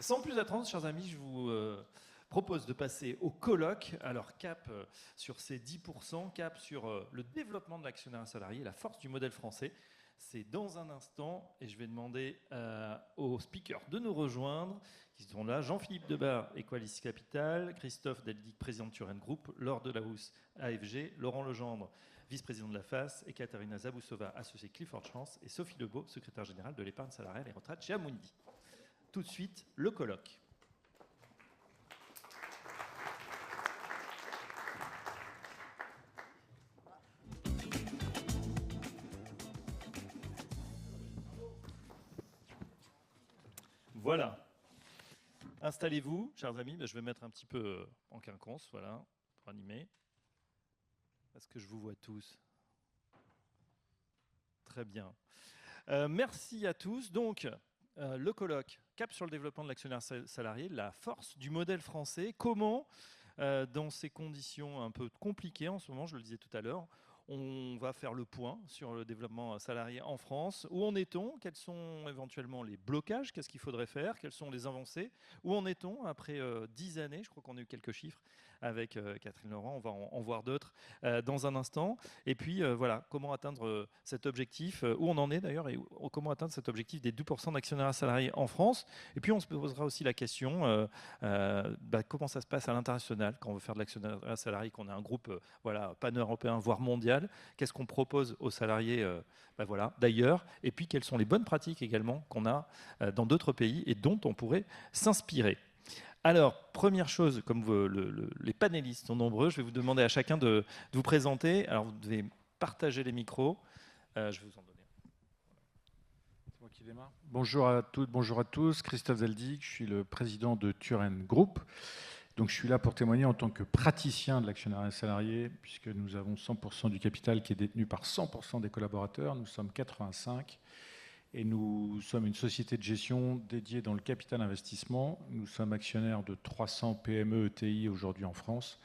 Sans plus attendre, chers amis, je vous propose de passer au colloque. Alors, cap sur ces 10%, cap sur le développement de l'actionnariat salarié, la force du modèle français. C'est dans un instant, et je vais demander aux speakers de nous rejoindre, qui sont là, Jean-Philippe Debar, Equalis Capital, Christophe Deldic, président de Turen Group, Laure Delahousse, AFG, Laurent Legendre, vice-président de la FAS, et Katarina Zaboussova, associée Clifford Chance, et Sophie Lebeau, secrétaire générale de l'épargne salariale et retraite chez Amundi. Tout de suite, le colloque. Voilà. Installez-vous, chers amis. Je vais mettre un petit peu en quinconce, voilà, pour animer. Parce que je vous vois tous. Très bien. Merci à tous. Donc, le colloque, cap sur le développement de l'actionnaire salarié, la force du modèle français. Comment, dans ces conditions un peu compliquées en ce moment, je le disais tout à l'heure, on va faire le point sur le développement salarié en France. Où en est-on? Quels sont éventuellement les blocages? Qu'est-ce qu'il faudrait faire? Quelles sont les avancées? Où en est-on après 10 années? Je crois qu'on a eu quelques chiffres avec Catherine Laurent. On va en voir d'autres dans un instant. Et puis, voilà, comment atteindre cet objectif? Où on en est d'ailleurs et comment atteindre cet objectif des 2% d'actionnariat salarié en France? Et puis, on se posera aussi la question, comment ça se passe à l'international quand on veut faire de l'actionnariat salarié, qu'on a un groupe voilà, pan-européen, voire mondial. Qu'est-ce qu'on propose aux salariés voilà, d'ailleurs? Et puis, quelles sont les bonnes pratiques également qu'on a dans d'autres pays et dont on pourrait s'inspirer? Alors, première chose, comme les panélistes sont nombreux, je vais vous demander à chacun de vous présenter. Alors, vous devez partager les micros. Je vais vous en donner. C'est moi qui démarre. Bonjour à toutes, bonjour à tous. Christophe Deldic, je suis le président de Turen Group. Donc, je suis là pour témoigner en tant que praticien de l'actionnariat salarié, puisque nous avons 100% du capital qui est détenu par 100% des collaborateurs. Nous sommes 85 et nous sommes une société de gestion dédiée dans le capital investissement. Nous sommes actionnaires de 300 PME ETI aujourd'hui en France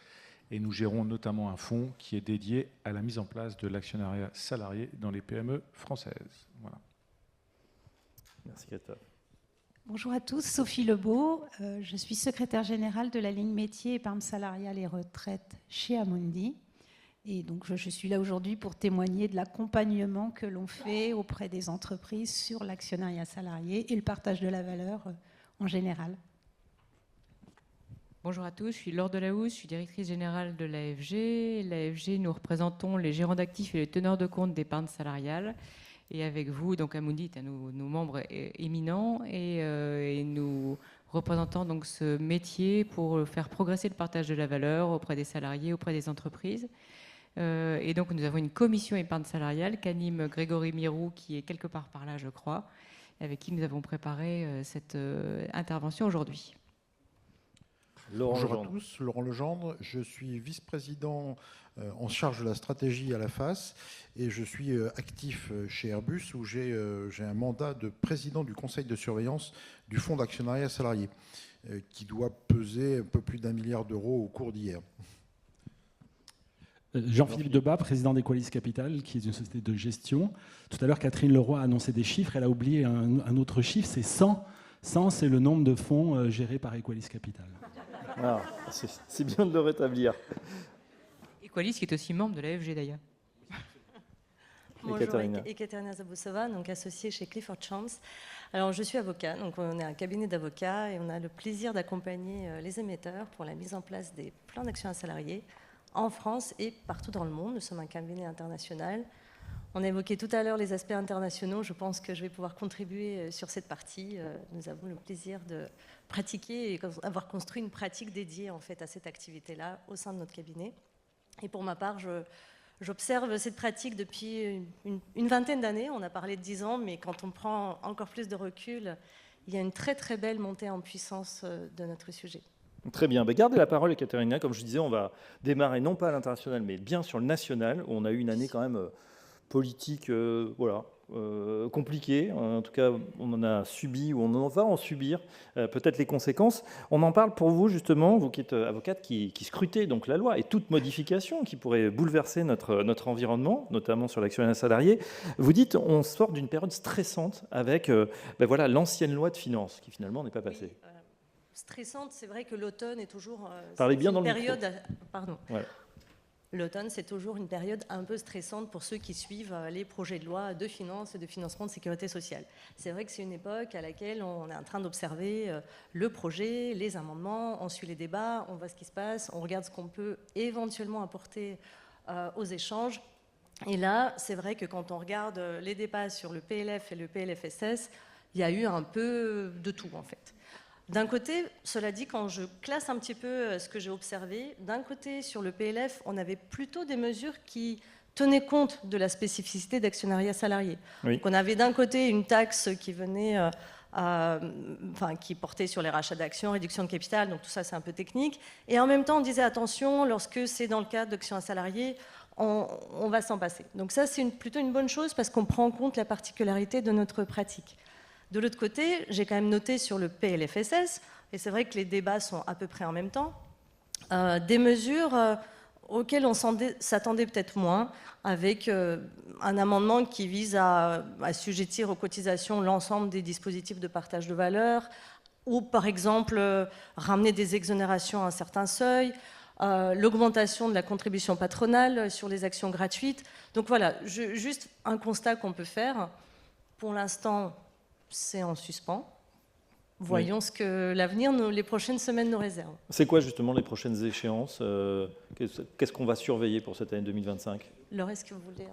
et nous gérons notamment un fonds qui est dédié à la mise en place de l'actionnariat salarié dans les PME françaises. Voilà. Merci Christophe. Bonjour à tous, Sophie Lebeau. Je suis secrétaire générale de la ligne métier épargne salariale et retraite chez Amundi. Et donc je suis là aujourd'hui pour témoigner de l'accompagnement que l'on fait auprès des entreprises sur l'actionnariat salarié et le partage de la valeur en général. Bonjour à tous, je suis Laure Delahousse, je suis directrice générale de l'AFG. L'AFG, nous représentons les gérants d'actifs et les teneurs de compte d'épargne salariale. Et avec vous, donc Amundi est un de nos membres éminents et nous représentons donc ce métier pour faire progresser le partage de la valeur auprès des salariés, auprès des entreprises. Et donc nous avons une commission épargne salariale qu'anime Grégory Mirou, qui est quelque part par là, je crois, avec qui nous avons préparé cette intervention aujourd'hui. Bonjour à tous, Laurent Legendre, je suis vice-président en charge de la stratégie à la FAS et je suis actif chez Airbus où j'ai un mandat de président du conseil de surveillance du fonds d'actionnariat salarié qui doit peser un peu plus d'1 milliard d'euros au cours d'hier. Jean-Philippe Debat, président d'Equalis Capital, qui est une société de gestion. Tout à l'heure, Catherine Leroy a annoncé des chiffres, elle a oublié un autre chiffre, c'est 100. 100, c'est le nombre de fonds gérés par Equalis Capital. Ah, c'est bien de le rétablir. Equalis qui est aussi membre de l'AFG d'ailleurs. Bonjour, Katarina Zaboussova, donc associée chez Clifford Chance. Alors je suis avocat, donc on est un cabinet d'avocats et on a le plaisir d'accompagner les émetteurs pour la mise en place des plans d'action à salariés en France et partout dans le monde. Nous sommes un cabinet international. On a évoqué tout à l'heure les aspects internationaux. Je pense que je vais pouvoir contribuer sur cette partie. Nous avons le plaisir de pratiquer et avoir construit une pratique dédiée en fait à cette activité-là au sein de notre cabinet. Et pour ma part, j'observe cette pratique depuis une vingtaine d'années. On a parlé de 10 ans, mais quand on prend encore plus de recul, il y a une très très belle montée en puissance de notre sujet. Très bien. Gardez la parole, Katerina. Comme je disais, on va démarrer non pas à l'international, mais bien sur le national, où on a eu une année quand même politique compliquée. En tout cas, on en a subi ou on en va en subir peut-être les conséquences. On en parle pour vous, justement, vous qui êtes avocate, qui scrutez donc la loi et toute modification qui pourrait bouleverser notre environnement, notamment sur l'actionnariat salarié. Vous dites on sort d'une période stressante avec voilà, l'ancienne loi de finances qui finalement n'est pas passée. Oui, stressante, c'est vrai que l'automne est toujours Parlez bien une dans le période. micro. Pardon. Ouais. L'automne, c'est toujours une période un peu stressante pour ceux qui suivent les projets de loi de finances et de financement de sécurité sociale. C'est vrai que c'est une époque à laquelle on est en train d'observer le projet, les amendements, on suit les débats, on voit ce qui se passe, on regarde ce qu'on peut éventuellement apporter aux échanges. Et là, c'est vrai que quand on regarde les débats sur le PLF et le PLFSS, il y a eu un peu de tout en fait. D'un côté, cela dit, quand je classe un petit peu ce que j'ai observé, d'un côté, sur le PLF, on avait plutôt des mesures qui tenaient compte de la spécificité d'actionnariat salarié. Oui. Donc on avait d'un côté une taxe qui venait, qui portait sur les rachats d'actions, réduction de capital, donc tout ça c'est un peu technique. Et en même temps, on disait attention, lorsque c'est dans le cadre d'actions à salariés, on va s'en passer. Donc ça, c'est plutôt une bonne chose parce qu'on prend en compte la particularité de notre pratique. De l'autre côté, j'ai quand même noté sur le PLFSS, et c'est vrai que les débats sont à peu près en même temps, des mesures auxquelles on s'attendait peut-être moins, avec un amendement qui vise à assujettir aux cotisations l'ensemble des dispositifs de partage de valeur, ou par exemple ramener des exonérations à un certain seuil, l'augmentation de la contribution patronale sur les actions gratuites. Donc voilà, juste un constat qu'on peut faire. Pour l'instant, c'est en suspens. Voyons ce que l'avenir, les prochaines semaines nous réservent. C'est quoi justement les prochaines échéances? Qu'est-ce qu'on va surveiller pour cette année 2025? Laure, est-ce que vous voulez...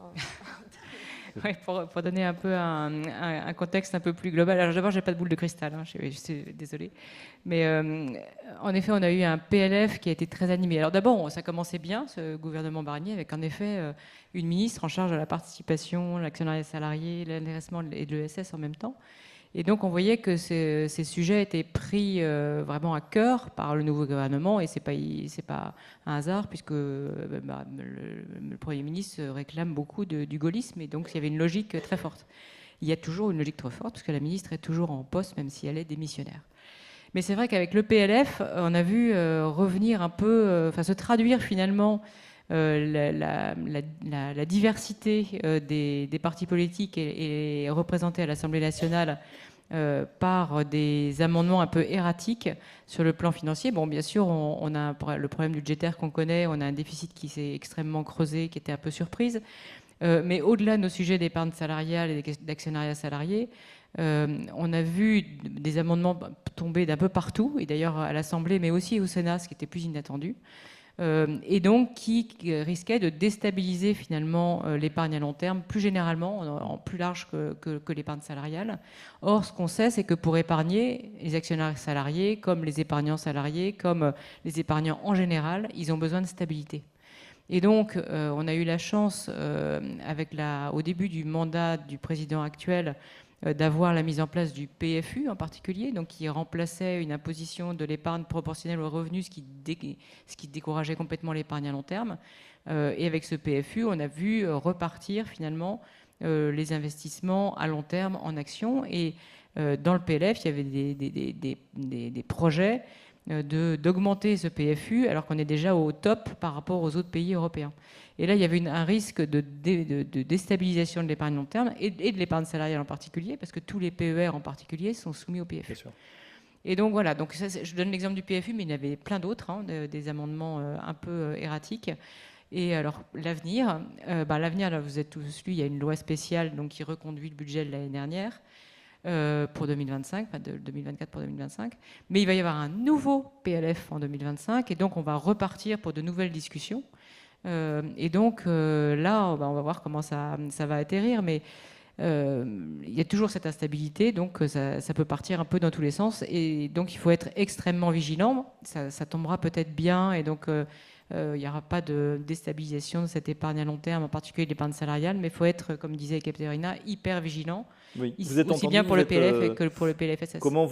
Oui, pour donner un peu un contexte un peu plus global. Alors d'abord, j'ai pas de boule de cristal, hein, je suis désolée. Mais en effet, on a eu un PLF qui a été très animé. Alors d'abord, ça commençait bien, ce gouvernement Barnier, avec en effet une ministre en charge de la participation, l'actionnariat salarié, l'intéressement et de l'ESS en même temps. Et donc on voyait que ces sujets étaient pris vraiment à cœur par le nouveau gouvernement, et c'est pas un hasard puisque le Premier ministre réclame beaucoup du gaullisme, et donc il y avait une logique très forte. Il y a toujours une logique très forte parce que la ministre est toujours en poste même si elle est démissionnaire. Mais c'est vrai qu'avec le PLF, on a vu revenir un peu, se traduire finalement la diversité des partis politiques et représentée à l'Assemblée nationale par des amendements un peu erratiques sur le plan financier. Bon, bien sûr, on a le problème budgétaire qu'on connaît, on a un déficit qui s'est extrêmement creusé, qui était un peu surprise. Mais au-delà de nos sujets d'épargne salariale et d'actionnariat salarié, on a vu des amendements tomber d'un peu partout, et d'ailleurs à l'Assemblée, mais aussi au Sénat, ce qui était plus inattendu. Et donc qui risquait de déstabiliser finalement l'épargne à long terme, plus généralement, en plus large que l'épargne salariale. Or, ce qu'on sait, c'est que pour épargner, les actionnaires salariés, comme les épargnants salariés, comme les épargnants en général, ils ont besoin de stabilité. Et donc, on a eu la chance, au début du mandat du président actuel, d'avoir la mise en place du PFU en particulier, donc qui remplaçait une imposition de l'épargne proportionnelle aux revenus, ce qui décourageait complètement l'épargne à long terme. Et avec ce PFU, on a vu repartir finalement les investissements à long terme en actions. Et dans le PLF, il y avait des projets d'augmenter ce PFU alors qu'on est déjà au top par rapport aux autres pays européens. Et là, il y avait un risque de déstabilisation de l'épargne long terme et de l'épargne salariale en particulier, parce que tous les PER en particulier sont soumis au PFU. Bien sûr. Et donc voilà, donc ça, je donne l'exemple du PFU, mais il y en avait plein d'autres, des amendements un peu erratiques. Et alors, l'avenir, là, vous êtes tous lu, il y a une loi spéciale donc, qui reconduit le budget de l'année dernière pour 2025, de 2024 pour 2025. Mais il va y avoir un nouveau PLF en 2025, et donc on va repartir pour de nouvelles discussions. Et donc là, on va voir comment ça va atterrir, mais il y a toujours cette instabilité, donc ça peut partir un peu dans tous les sens, et donc il faut être extrêmement vigilant. Ça tombera peut-être bien, et donc il n'y aura pas de déstabilisation de cette épargne à long terme, en particulier l'épargne salariale, mais il faut être, comme disait Caterina, hyper vigilant. Oui. Vous êtes aussi bien pour le PLF que pour le PLFSS. Comment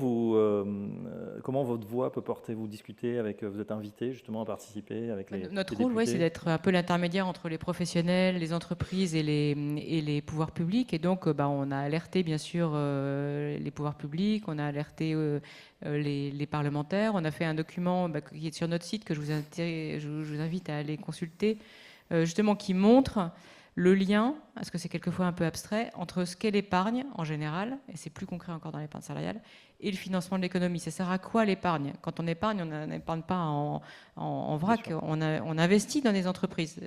votre voix peut porter, vous discuter avec, vous êtes invité justement à participer avec les Notre rôle, ouais, c'est d'être un peu l'intermédiaire entre les professionnels, les entreprises et les pouvoirs publics. Et donc, on a alerté bien sûr les pouvoirs publics, on a alerté les parlementaires. On a fait un document qui est sur notre site que je vous invite à aller consulter, justement qui montre le lien, parce que c'est quelquefois un peu abstrait, entre ce qu'est l'épargne en général, et c'est plus concret encore dans l'épargne salariale, et le financement de l'économie. Ça sert à quoi l'épargne? Quand on épargne, on n'épargne pas en vrac, on investit dans des entreprises.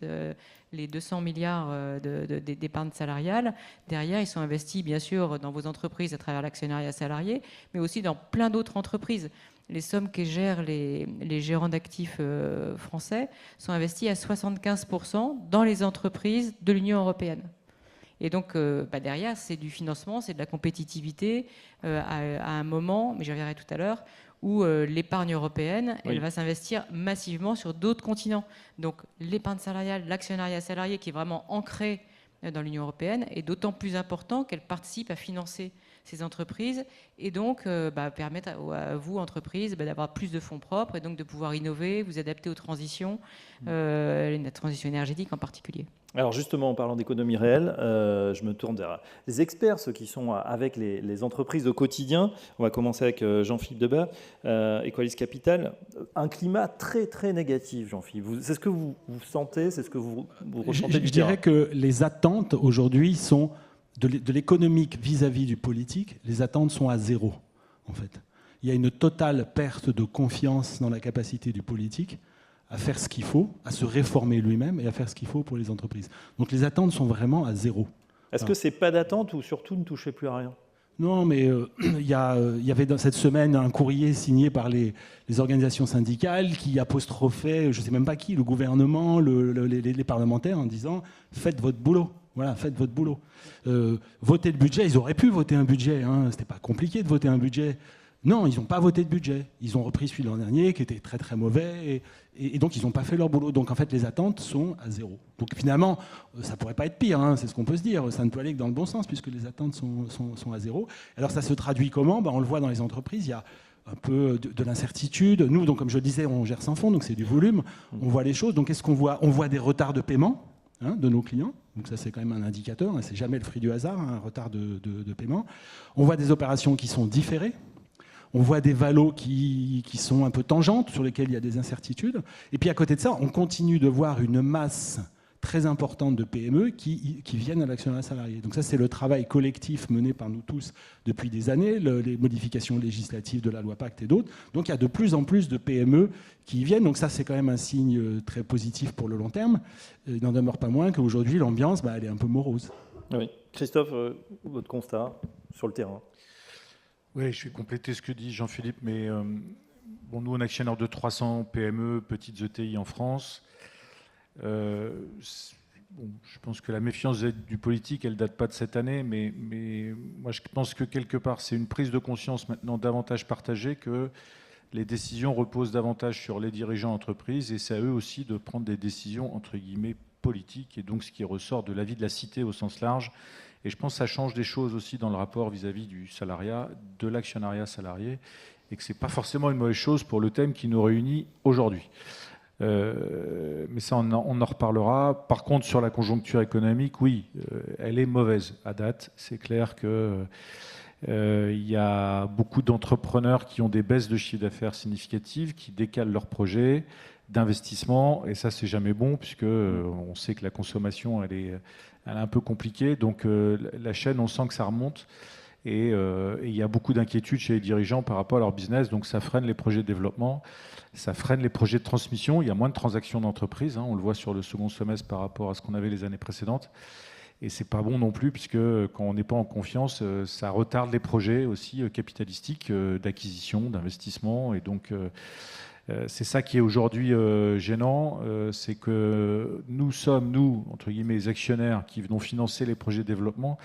Les 200 milliards d'épargne salariale, derrière, ils sont investis bien sûr dans vos entreprises à travers l'actionnariat salarié, mais aussi dans plein d'autres entreprises. Les sommes que gèrent les gérants d'actifs français sont investies à 75% dans les entreprises de l'Union européenne. Et donc, derrière, c'est du financement, c'est de la compétitivité à un moment, mais j'y reviendrai tout à l'heure, où l'épargne européenne, elle va s'investir massivement sur d'autres continents. Donc, l'épargne salariale, l'actionnariat salarié qui est vraiment ancré dans l'Union européenne est d'autant plus important qu'elle participe à financer ces entreprises et donc permettre à vous, entreprises, d'avoir plus de fonds propres et donc de pouvoir innover, vous adapter aux transitions, la transition énergétique en particulier. Alors justement, en parlant d'économie réelle, je me tourne vers les experts, ceux qui sont avec les entreprises au quotidien. On va commencer avec Jean-Philippe Debat, Equalis Capital. Un climat très très négatif, Jean-Philippe. C'est ce que vous sentez, c'est ce que vous ressentez du terrain? Je dirais que les attentes aujourd'hui sont de l'économique vis-à-vis du politique, les attentes sont à zéro, en fait. Il y a une totale perte de confiance dans la capacité du politique à faire ce qu'il faut, à se réformer lui-même et à faire ce qu'il faut pour les entreprises. Donc les attentes sont vraiment à zéro. Est-ce que c'est pas d'attente ou surtout ne touchez plus à rien? Non, mais il y avait dans cette semaine un courrier signé par les organisations syndicales qui apostrophaient, je ne sais même pas qui, le gouvernement, les parlementaires en disant « faites votre boulot ». Voilà, faites votre boulot. Voter le budget, ils auraient pu voter un budget. Ce n'était pas compliqué de voter un budget. Non, ils n'ont pas voté de budget. Ils ont repris celui de l'an dernier qui était très très mauvais. Et donc, ils n'ont pas fait leur boulot. Donc, en fait, les attentes sont à zéro. Donc, finalement, ça ne pourrait pas être pire. C'est ce qu'on peut se dire. Ça ne peut aller que dans le bon sens puisque les attentes sont à zéro. Alors, ça se traduit comment? On le voit dans les entreprises. Il y a un peu de l'incertitude. Nous, donc, comme je le disais, on gère sans fonds. Donc, c'est du volume. On voit les choses. Donc, qu'est-ce qu'on voit? On voit des retards de paiement de nos clients. Donc ça, c'est quand même un indicateur. C'est jamais le fruit du hasard, un retard de paiement. On voit des opérations qui sont différées. On voit des valos qui sont un peu tangentes, sur lesquels il y a des incertitudes. Et puis à côté de ça, on continue de voir une masse très importante de PME qui viennent à l'actionnariat salarié. Donc ça, c'est le travail collectif mené par nous tous depuis des années, les modifications législatives de la loi Pacte et d'autres. Donc il y a de plus en plus de PME qui viennent. Donc ça, c'est quand même un signe très positif pour le long terme. Il n'en demeure pas moins qu'aujourd'hui, l'ambiance, elle est un peu morose. Oui. Christophe, votre constat sur le terrain? Oui, je vais compléter ce que dit Jean-Philippe, mais nous, on est actionnaire de 300 PME, petites ETI en France. Je pense que la méfiance du politique, elle ne date pas de cette année, mais moi je pense que quelque part c'est une prise de conscience maintenant davantage partagée que les décisions reposent davantage sur les dirigeants d'entreprise et c'est à eux aussi de prendre des décisions entre guillemets politiques et donc ce qui ressort de la vie de la cité au sens large. Et je pense que ça change des choses aussi dans le rapport vis-à-vis du salariat, de l'actionnariat salarié et que ce n'est pas forcément une mauvaise chose pour le thème qui nous réunit aujourd'hui. Mais ça, on en reparlera. Par contre, sur la conjoncture économique, oui, elle est mauvaise à date. C'est clair que il y a beaucoup d'entrepreneurs qui ont des baisses de chiffre d'affaires significatives, qui décalent leurs projets d'investissement, et ça, c'est jamais bon, puisque on sait que la consommation, elle est un peu compliquée. Donc, la chaîne, on sent que ça remonte. Et il y a beaucoup d'inquiétudes chez les dirigeants par rapport à leur business, donc ça freine les projets de développement, ça freine les projets de transmission, il y a moins de transactions d'entreprise, on le voit sur le second semestre par rapport à ce qu'on avait les années précédentes, et c'est pas bon non plus, puisque quand on n'est pas en confiance, ça retarde les projets aussi capitalistiques d'acquisition, d'investissement, et donc c'est ça qui est aujourd'hui gênant, c'est que nous sommes, entre guillemets, les actionnaires qui venons financer les projets de développement,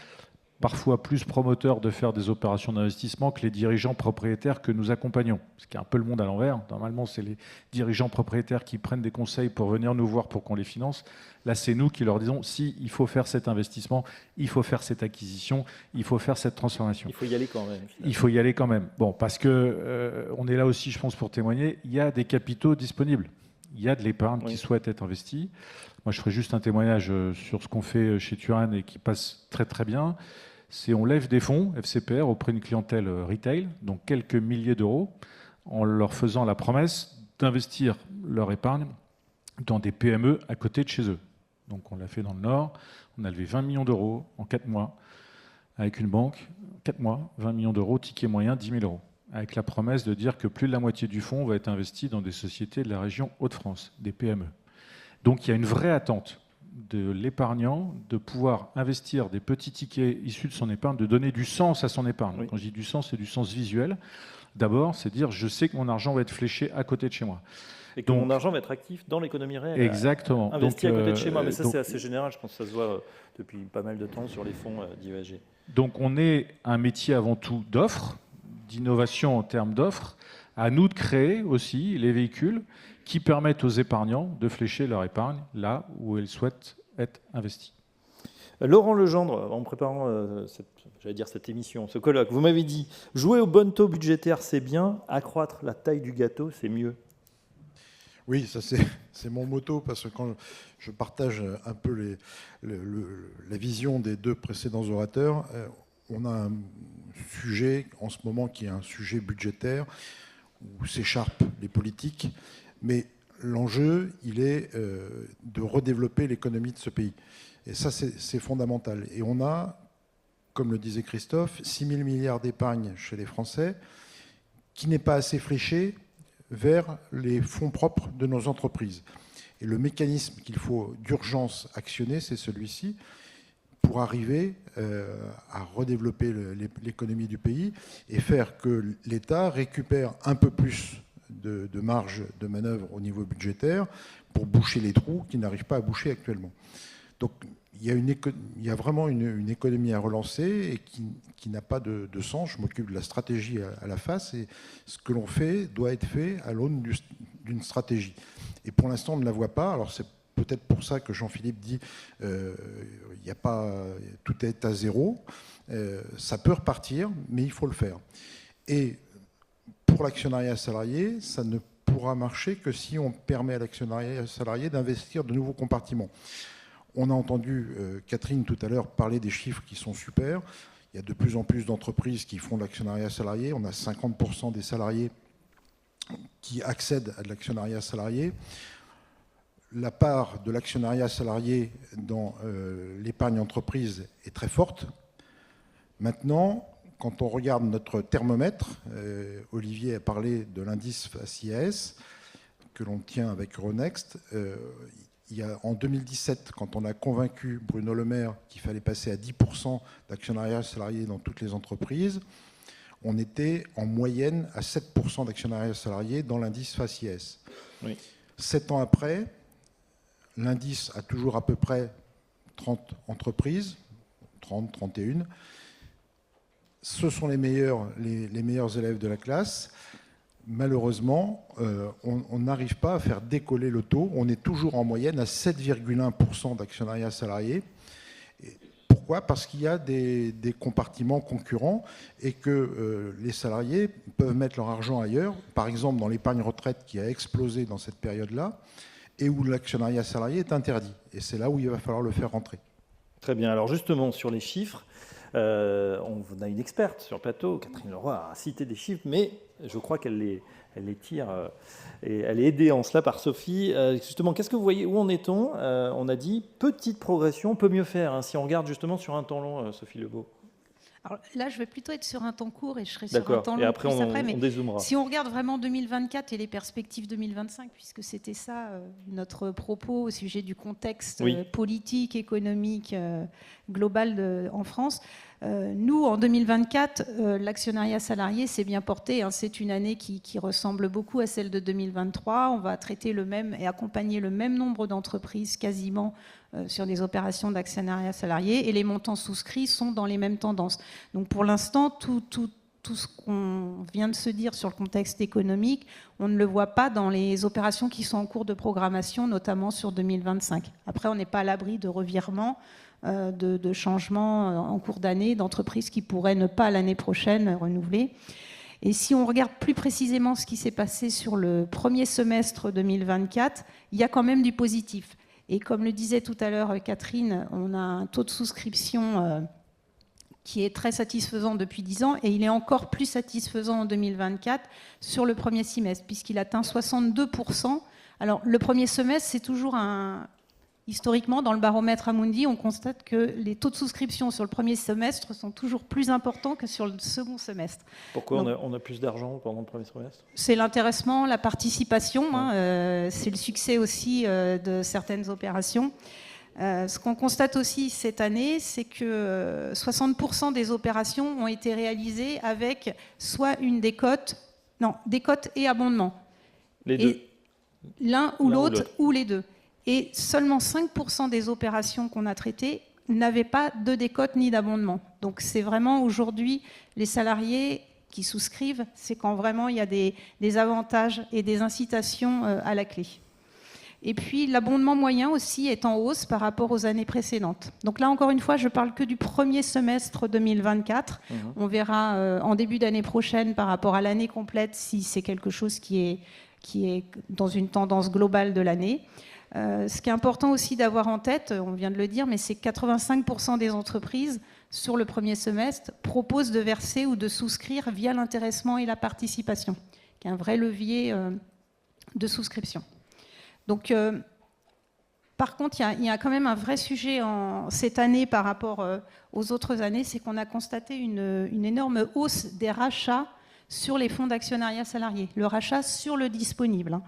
parfois plus promoteurs de faire des opérations d'investissement que les dirigeants propriétaires que nous accompagnons. Ce qui est un peu le monde à l'envers. Normalement, c'est les dirigeants propriétaires qui prennent des conseils pour venir nous voir pour qu'on les finance. Là, c'est nous qui leur disons, si, il faut faire cet investissement, il faut faire cette acquisition, il faut faire cette transformation. Il faut y aller quand même. Finalement. Il faut y aller quand même. Bon, parce que on est là aussi, je pense, pour témoigner, il y a des capitaux disponibles. Il y a de l'épargne qui souhaite être investie. Moi, je ferai juste un témoignage sur ce qu'on fait chez Turan et qui passe très très bien. C'est on lève des fonds FCPR auprès d'une clientèle retail, donc quelques milliers d'euros, en leur faisant la promesse d'investir leur épargne dans des PME à côté de chez eux. Donc on l'a fait dans le Nord. On a levé 20 millions d'euros en 4 mois avec une banque. 4 mois, 20 millions d'euros, ticket moyen 10 000 euros. Avec la promesse de dire que plus de la moitié du fonds va être investi dans des sociétés de la région Hauts-de-France, des PME. Donc il y a une vraie attente de l'épargnant de pouvoir investir des petits tickets issus de son épargne, de donner du sens à son épargne. Oui. Quand je dis du sens, c'est du sens visuel. D'abord, c'est dire je sais que mon argent va être fléché à côté de chez moi. Et que mon argent va être actif dans l'économie réelle. Exactement. Investi à côté de chez moi. Mais ça, c'est assez général. Je pense que ça se voit depuis pas mal de temps sur les fonds d'IESG. Donc on est un métier avant tout d'offres, d'innovation en termes d'offres. À nous de créer aussi les véhicules qui permettent aux épargnants de flécher leur épargne là où ils souhaitent être investis. Laurent Legendre, en préparant cette émission, ce colloque, vous m'avez dit jouer au bon taux budgétaire, c'est bien, accroître la taille du gâteau, c'est mieux. Oui, ça c'est mon motto, parce que quand je partage un peu la vision des deux précédents orateurs, on a un sujet en ce moment qui est un sujet budgétaire où s'écharpent les politiques, mais l'enjeu, il est de redévelopper l'économie de ce pays. Et ça, c'est fondamental. Et on a, comme le disait Christophe, 6 000 milliards d'épargne chez les Français, qui n'est pas assez fléché vers les fonds propres de nos entreprises. Et le mécanisme qu'il faut d'urgence actionner, c'est celui-ci, pour arriver à redévelopper l'économie du pays et faire que l'État récupère un peu plus de marge de manœuvre au niveau budgétaire pour boucher les trous qu'il n'arrive pas à boucher actuellement. Donc il y a vraiment une économie à relancer et qui n'a pas de sens. Je m'occupe de la stratégie à la face et ce que l'on fait doit être fait à l'aune d'une stratégie. Et pour l'instant, on ne la voit pas. Alors c'est peut-être pour ça que Jean-Philippe dit il n'y a pas, tout est à zéro. Ça peut repartir, mais il faut le faire. Et pour l'actionnariat salarié, ça ne pourra marcher que si on permet à l'actionnariat salarié d'investir de nouveaux compartiments. On a entendu Catherine tout à l'heure parler des chiffres qui sont super. Il y a de plus en plus d'entreprises qui font de l'actionnariat salarié. On a 50% des salariés qui accèdent à de l'actionnariat salarié. La part de l'actionnariat salarié dans l'épargne entreprise est très forte. Maintenant, quand on regarde notre thermomètre, Olivier a parlé de l'indice FACIS que l'on tient avec Euronext. En 2017, quand on a convaincu Bruno Le Maire qu'il fallait passer à 10% d'actionnariat salarié dans toutes les entreprises, on était en moyenne à 7% d'actionnariat salarié dans l'indice FACIS. Oui. 7 ans après, l'indice a toujours à peu près 30 entreprises, 30, 31. Ce sont les meilleurs élèves de la classe. Malheureusement, on n'arrive pas à faire décoller le taux. On est toujours en moyenne à 7,1% d'actionnariat salarié. Et pourquoi ? Parce qu'il y a des compartiments concurrents et que les salariés peuvent mettre leur argent ailleurs, par exemple dans l'épargne retraite qui a explosé dans cette période-là, et où l'actionnariat salarié est interdit. Et c'est là où il va falloir le faire rentrer. Très bien. Alors justement, sur les chiffres, on a une experte sur le plateau, Catherine Leroy a cité des chiffres, mais je crois qu'elle les tire et elle est aidée en cela par Sophie. Justement, qu'est-ce que vous voyez ? Où en est-on ? On a dit petite progression, on peut mieux faire. Hein, si on regarde justement sur un temps long, Sophie Lebeau. Alors là, je vais plutôt être sur un temps court et je serai sur un temps long. Et après, on mais dézoomera. Si on regarde vraiment 2024 et les perspectives 2025, puisque c'était ça notre propos au sujet du contexte politique, économique, global en France, nous, en 2024, l'actionnariat salarié s'est bien porté. Hein. C'est une année qui ressemble beaucoup à celle de 2023. On va traiter le même et accompagner le même nombre d'entreprises quasiment sur des opérations d'actionnariat salarié et les montants souscrits sont dans les mêmes tendances. Donc pour l'instant, tout ce qu'on vient de se dire sur le contexte économique, on ne le voit pas dans les opérations qui sont en cours de programmation, notamment sur 2025. Après, on n'est pas à l'abri de revirements, de changements en cours d'année, d'entreprises qui pourraient ne pas l'année prochaine renouveler. Et si on regarde plus précisément ce qui s'est passé sur le premier semestre 2024, il y a quand même du positif. Et comme le disait tout à l'heure Catherine, on a un taux de souscription qui est très satisfaisant depuis 10 ans et il est encore plus satisfaisant en 2024 sur le premier semestre puisqu'il atteint 62%. Alors le premier semestre, c'est toujours un Historiquement, dans le baromètre Amundi, on constate que les taux de souscription sur le premier semestre sont toujours plus importants que sur le second semestre. Pourquoi on a plus d'argent pendant le premier semestre? C'est l'intéressement, la participation, c'est le succès aussi de certaines opérations. Ce qu'on constate aussi cette année, c'est que 60% des opérations ont été réalisées avec soit une décote, décote et abondement. Les deux. L'un ou l'autre, ou les deux. Et seulement 5% des opérations qu'on a traitées n'avaient pas de décote ni d'abondement. Donc c'est vraiment aujourd'hui les salariés qui souscrivent, c'est quand vraiment il y a des avantages et des incitations à la clé. Et puis l'abondement moyen aussi est en hausse par rapport aux années précédentes. Donc là encore une fois, je parle que du premier semestre 2024. On verra en début d'année prochaine par rapport à l'année complète si c'est quelque chose qui est dans une tendance globale de l'année. Ce qui est important aussi d'avoir en tête, on vient de le dire, mais c'est que 85% des entreprises, sur le premier semestre, proposent de verser ou de souscrire via l'intéressement et la participation, qui est un vrai levier de souscription. Donc, par contre, il y a quand même un vrai sujet cette année par rapport aux autres années, c'est qu'on a constaté une énorme hausse des rachats sur les fonds d'actionnariat salarié, le rachat sur le disponible.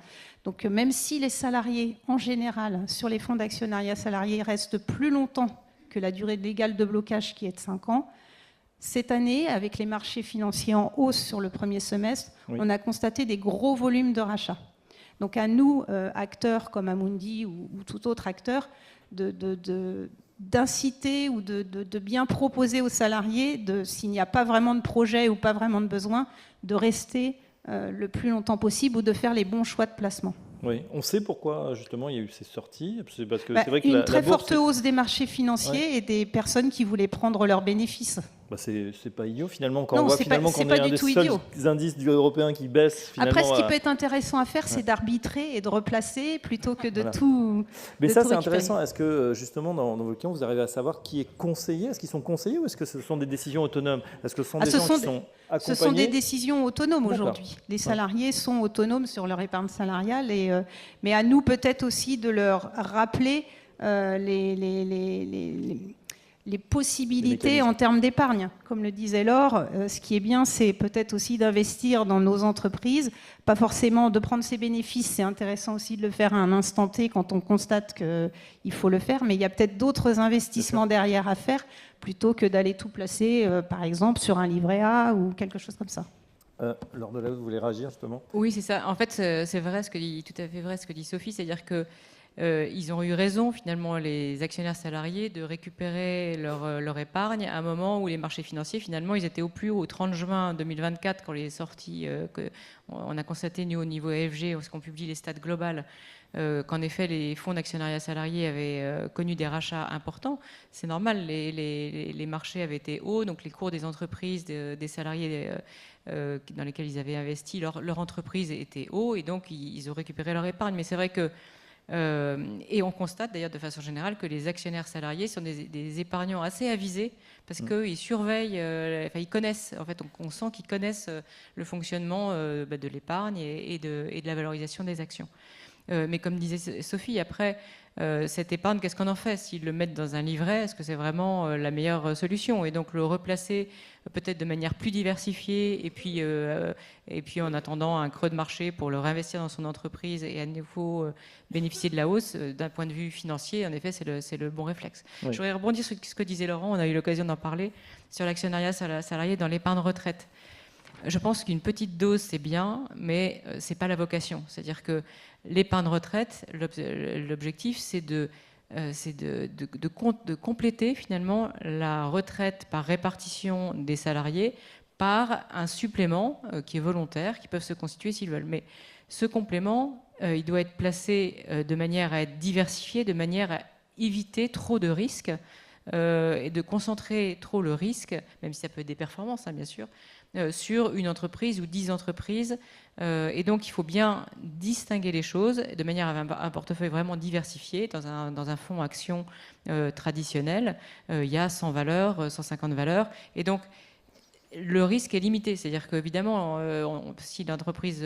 Donc même si les salariés, en général, sur les fonds d'actionnariat salarié restent plus longtemps que la durée légale de blocage qui est de 5 ans, cette année, avec les marchés financiers en hausse sur le premier semestre, on a constaté des gros volumes de rachats. Donc à nous, acteurs comme Amundi ou tout autre acteur, d'inciter ou de bien proposer aux salariés, s'il n'y a pas vraiment de projet ou pas vraiment de besoin, de rester le plus longtemps possible ou de faire les bons choix de placement. Oui, on sait pourquoi justement il y a eu ces sorties. C'est parce que c'est vrai que une très forte hausse des marchés financiers et des personnes qui voulaient prendre leurs bénéfices. C'est pas idiot finalement quand on voit finalement qu'on est un des seuls indices européens qui baisse. Après, ce qui peut être intéressant à faire, c'est d'arbitrer et de replacer plutôt que de tout. Mais ça, c'est intéressant. Est-ce que justement dans vos cas, vous arrivez à savoir qui est conseillé? Est-ce qu'ils sont conseillés ou est-ce que ce sont des décisions autonomes? Est-ce que ce sont des gens qui sont accompagnés? Ce sont des décisions autonomes aujourd'hui. Les salariés sont autonomes sur leur épargne salariale, mais à nous peut-être aussi de leur rappeler les possibilités en termes d'épargne. Comme le disait Laure, ce qui est bien, c'est peut-être aussi d'investir dans nos entreprises, pas forcément de prendre ses bénéfices, c'est intéressant aussi de le faire à un instant T quand on constate qu'il faut le faire, mais il y a peut-être d'autres investissements derrière à faire, plutôt que d'aller tout placer, par exemple, sur un livret A ou quelque chose comme ça. Laure Delahaut, vous voulez réagir justement? Oui, c'est ça. En fait, c'est vrai tout à fait vrai ce que dit Sophie, c'est-à-dire que ils ont eu raison, finalement, les actionnaires salariés, de récupérer leur épargne à un moment où les marchés financiers, finalement, ils étaient au plus haut, au 30 juin 2024, quand les sorties, on a constaté, nous, au niveau AFG, parce qu'on publie les stats globales, qu'en effet, les fonds d'actionnariat salarié avaient connu des rachats importants. C'est normal, les marchés avaient été hauts, donc les cours des entreprises, des salariés dans lesquels ils avaient investi, leur entreprise était haut, et donc ils ont récupéré leur épargne. Mais c'est vrai que et on constate d'ailleurs de façon générale que les actionnaires salariés sont des épargnants assez avisés parce qu'ils surveillent, ils connaissent, en fait on sent qu'ils connaissent le fonctionnement de l'épargne et de la valorisation des actions. Mais comme disait Sophie, après, cette épargne, qu'est-ce qu'on en fait? S'ils le mettent dans un livret, est-ce que c'est vraiment la meilleure solution? Et donc le replacer peut-être de manière plus diversifiée et puis en attendant un creux de marché pour le réinvestir dans son entreprise et à nouveau bénéficier de la hausse, d'un point de vue financier, en effet, c'est le bon réflexe. Oui. Je voudrais rebondir sur ce que disait Laurent, on a eu l'occasion d'en parler, sur l'actionnariat salarié dans l'épargne retraite. Je pense qu'une petite dose, c'est bien, mais ce n'est pas la vocation. C'est-à-dire que l'épargne retraite, l'objectif, c'est de compléter finalement la retraite par répartition des salariés par un supplément qui est volontaire, qui peuvent se constituer s'ils veulent. Mais ce complément, il doit être placé de manière à être diversifié, de manière à éviter trop de risques et de concentrer trop le risque, même si ça peut être des performances, hein, bien sûr, sur une entreprise ou 10 entreprises. Et donc, il faut bien distinguer les choses de manière à avoir un portefeuille vraiment diversifié. Dans un fonds action traditionnel, il y a 100 valeurs, 150 valeurs. Et donc, le risque est limité. C'est-à-dire qu'évidemment, si l'entreprise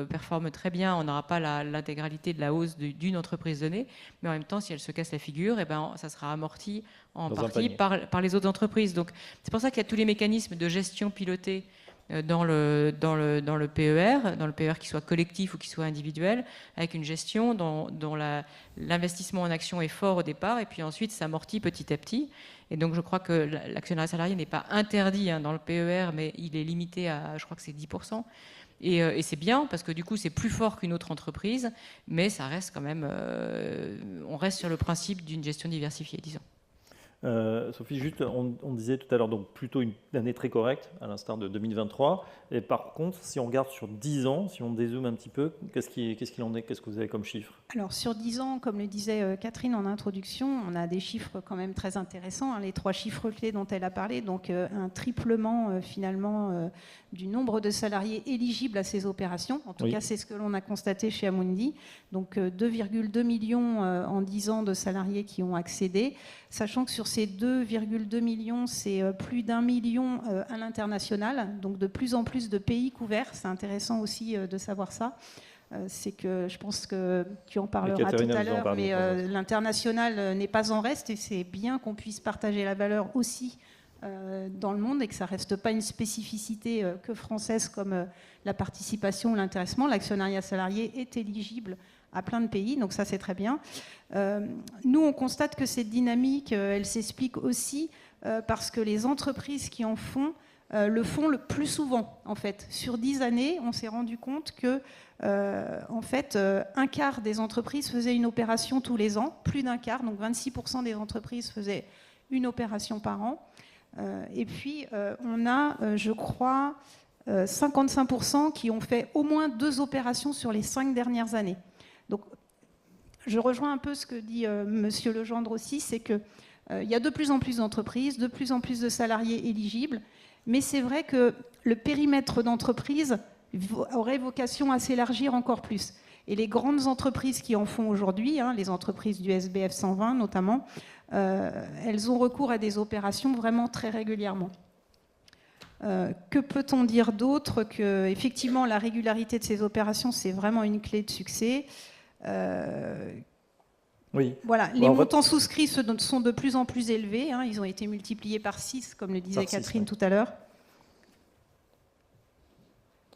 performe très bien, on n'aura pas l'intégralité de la hausse d'une entreprise donnée, mais en même temps, si elle se casse la figure, ça sera amorti en partie par les autres entreprises. Donc, c'est pour ça qu'il y a tous les mécanismes de gestion pilotés dans le PER qui soit collectif ou qui soit individuel, avec une gestion dont l'investissement en action est fort au départ, et puis ensuite s'amortit petit à petit. Et donc je crois que l'actionnariat salarié n'est pas interdit dans le PER, mais il est limité à, je crois que c'est 10%. Et c'est bien, parce que du coup c'est plus fort qu'une autre entreprise, mais ça reste quand même, on reste sur le principe d'une gestion diversifiée, disons. Sophie, juste, on disait tout à l'heure, donc plutôt une année très correcte, à l'instar de 2023. Et par contre, si on regarde sur 10 ans, si on dézoome un petit peu, qu'est-ce qu'il en est? Qu'est-ce que vous avez comme chiffre? Alors, sur 10 ans, comme le disait Catherine en introduction, on a des chiffres quand même très intéressants, les 3 chiffres clés dont elle a parlé. Donc, un triplement, finalement, du nombre de salariés éligibles à ces opérations. En tout cas, c'est ce que l'on a constaté chez Amundi. Donc, 2,2 millions en 10 ans de salariés qui ont accédé, sachant que sur ces 2,2 millions, c'est plus d'1 million à l'international, donc de plus en plus de pays couverts. C'est intéressant aussi de savoir ça. C'est que je pense que tu en parleras tout à l'heure, mais l'international n'est pas en reste, et c'est bien qu'on puisse partager la valeur aussi dans le monde, et que ça ne reste pas une spécificité que française comme la participation ou l'intéressement. L'actionnariat salarié est éligible à plein de pays, donc ça c'est très bien. Nous, on constate que cette dynamique, elle s'explique aussi parce que les entreprises qui en font le font le plus souvent. En fait, sur 10 années, on s'est rendu compte que en fait, un quart des entreprises faisaient une opération tous les ans, plus d'un quart, donc 26% des entreprises faisaient une opération par an. Et puis, on a, je crois, 55% qui ont fait au moins 2 opérations sur les 5 dernières années. Donc, je rejoins un peu ce que dit Monsieur Legendre aussi, c'est qu'il y a de plus en plus d'entreprises, de plus en plus de salariés éligibles, mais c'est vrai que le périmètre d'entreprise aurait vocation à s'élargir encore plus. Et les grandes entreprises qui en font aujourd'hui, les entreprises du SBF 120 notamment, elles ont recours à des opérations vraiment très régulièrement. Que peut-on dire d'autre? Que effectivement, la régularité de ces opérations, c'est vraiment une clé de succès. Oui. Voilà, les montants souscrits sont de plus en plus élevés. Ils ont été multipliés par 6, comme le disait Catherine tout à l'heure.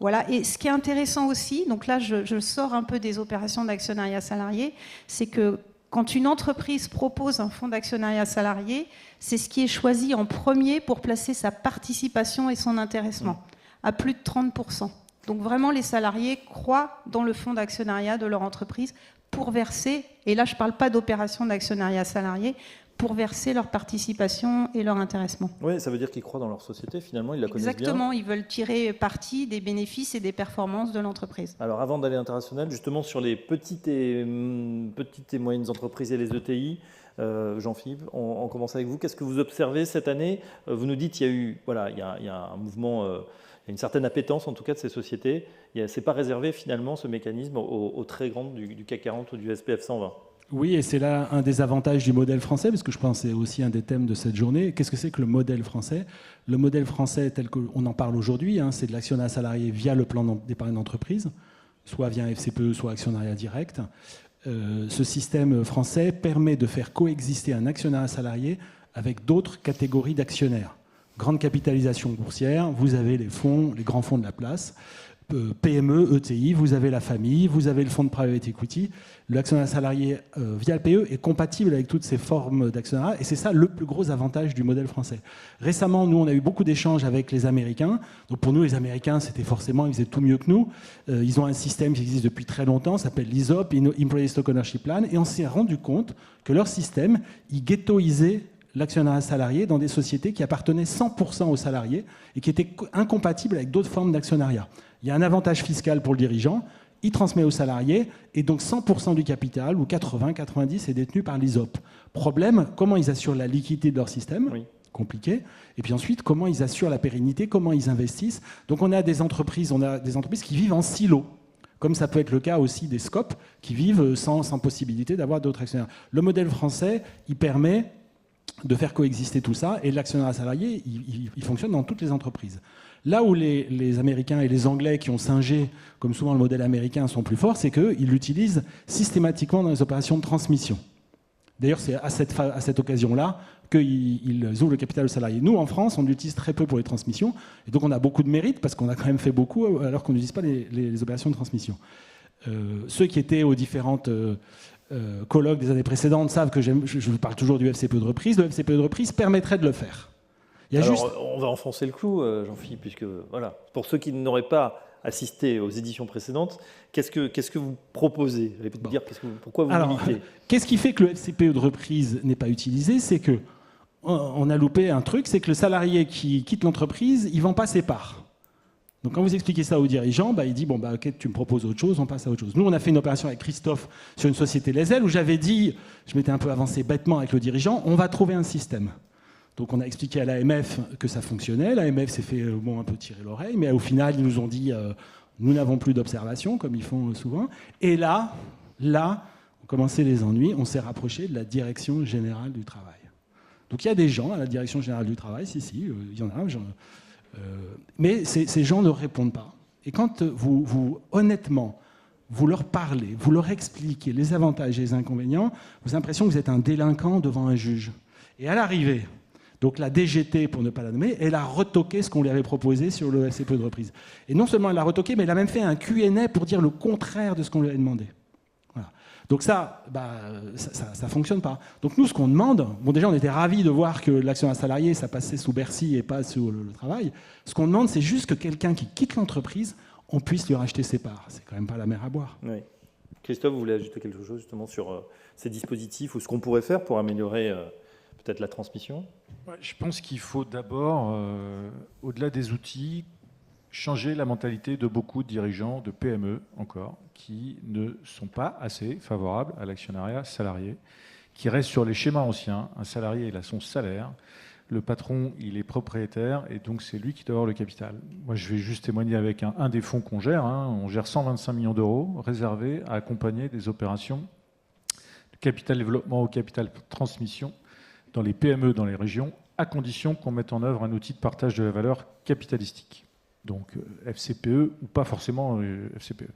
Voilà. Et ce qui est intéressant aussi, donc là, je sors un peu des opérations d'actionnariat salarié, c'est que quand une entreprise propose un fonds d'actionnariat salarié, c'est ce qui est choisi en premier pour placer sa participation et son intéressement, à plus de 30%. Donc vraiment, les salariés croient dans le fonds d'actionnariat de leur entreprise pour verser, et là je ne parle pas d'opération d'actionnariat salarié, pour verser leur participation et leur intéressement. Oui, ça veut dire qu'ils croient dans leur société, finalement, ils la connaissent bien. Exactement, ils veulent tirer parti des bénéfices et des performances de l'entreprise. Alors avant d'aller à l'international, justement sur les petites et moyennes entreprises et les ETI, Jean-Philippe, on commence avec vous. Qu'est-ce que vous observez cette année? Vous nous dites qu'il y a un mouvement, il y a une certaine appétence en tout cas de ces sociétés. Ce n'est pas réservé finalement ce mécanisme aux très grandes du CAC 40 ou du SBF 120. Oui, et c'est là un des avantages du modèle français, parce que je pense que c'est aussi un des thèmes de cette journée. Qu'est-ce que c'est que le modèle français? Le modèle français tel qu'on en parle aujourd'hui, c'est de l'actionnariat salarié via le plan d'épargne d'entreprise, soit via un FCPE, soit actionnariat direct. Ce système français permet de faire coexister un actionnariat salarié avec d'autres catégories d'actionnaires. Grande capitalisation boursière, vous avez les fonds, les grands fonds de la place. PME, ETI, vous avez la famille, vous avez le fonds de private equity. L'actionnariat salarié via le PE est compatible avec toutes ces formes d'actionnariat, et c'est ça le plus gros avantage du modèle français. Récemment, nous, on a eu beaucoup d'échanges avec les Américains. Donc pour nous, les Américains, c'était forcément, ils faisaient tout mieux que nous. Ils ont un système qui existe depuis très longtemps, s'appelle l'ESOP, Employee Stock Ownership Plan, et on s'est rendu compte que leur système, il ghettoisait l'actionnariat salarié dans des sociétés qui appartenaient 100% aux salariés et qui étaient incompatibles avec d'autres formes d'actionnariat. Il y a un avantage fiscal pour le dirigeant, il transmet aux salariés, et donc 100% du capital, ou 80, 90, est détenu par l'ISOP. Problème, comment ils assurent la liquidité de leur système? Oui. Compliqué. Et puis ensuite, comment ils assurent la pérennité, comment ils investissent. Donc on a des entreprises qui vivent en silo, comme ça peut être le cas aussi des SCOP, qui vivent sans possibilité d'avoir d'autres actionnaires. Le modèle français, il permet de faire coexister tout ça. Et l'actionnariat salarié, il fonctionne dans toutes les entreprises. Là où les Américains et les Anglais qui ont singé, comme souvent le modèle américain, sont plus forts, c'est qu'ils l'utilisent systématiquement dans les opérations de transmission. D'ailleurs, c'est à cette occasion-là qu'ils ouvrent le capital salarié. Nous, en France, on l'utilise très peu pour les transmissions. Et donc, on a beaucoup de mérite parce qu'on a quand même fait beaucoup alors qu'on n'utilise pas les opérations de transmission. Ceux qui étaient aux différentes colloques des années précédentes savent que je vous parle toujours du FCPE de reprise. Le FCPE de reprise permettrait de le faire. On va enfoncer le clou, Jean-Philippe, puisque voilà, pour ceux qui n'auraient pas assisté aux éditions précédentes, qu'est-ce que vous proposez? Vous allez peut-être dire pourquoi vous militez. Qu'est-ce qui fait que le FCPE de reprise n'est pas utilisé? C'est que on a loupé un truc, c'est que le salarié qui quitte l'entreprise, il ne vend pas ses parts. Donc quand vous expliquez ça aux dirigeants, il dit ok, tu me proposes autre chose, on passe à autre chose. Nous, on a fait une opération avec Christophe sur une société Les Ailes où j'avais dit, je m'étais un peu avancé bêtement avec le dirigeant, on va trouver un système. Donc on a expliqué à l'AMF que ça fonctionnait. L'AMF s'est fait un peu tirer l'oreille, mais au final, ils nous ont dit nous n'avons plus d'observation, comme ils font souvent. Et là, ont commencé les ennuis. On s'est rapproché de la Direction Générale du Travail. Donc il y a des gens à la Direction Générale du Travail, il y en a. Mais ces gens ne répondent pas. Et quand honnêtement, vous leur parlez, vous leur expliquez les avantages et les inconvénients, vous avez l'impression que vous êtes un délinquant devant un juge. Et à l'arrivée, donc la DGT, pour ne pas la nommer, elle a retoqué ce qu'on lui avait proposé sur le FCPE de reprise. Et non seulement elle a retoqué, mais elle a même fait un Q&A pour dire le contraire de ce qu'on lui avait demandé. Voilà. Donc ça fonctionne pas. Donc nous, ce qu'on demande, déjà on était ravis de voir que l'actionnariat salarié, ça passait sous Bercy et pas sous le travail. Ce qu'on demande, c'est juste que quelqu'un qui quitte l'entreprise, on puisse lui racheter ses parts. C'est quand même pas la mer à boire. Oui. Christophe, vous voulez ajouter quelque chose justement sur ces dispositifs ou ce qu'on pourrait faire pour améliorer peut-être la transmission? Je pense qu'il faut d'abord, au-delà des outils, changer la mentalité de beaucoup de dirigeants de PME encore, qui ne sont pas assez favorables à l'actionnariat salarié, qui restent sur les schémas anciens. Un salarié, il a son salaire, le patron, il est propriétaire, et donc c'est lui qui doit avoir le capital. Moi, je vais juste témoigner avec un des fonds qu'on gère. On gère 125 millions d'euros réservés à accompagner des opérations de capital développement ou capital transmission dans les PME, dans les régions, à condition qu'on mette en œuvre un outil de partage de la valeur capitalistique. Donc FCPE ou pas forcément FCPE.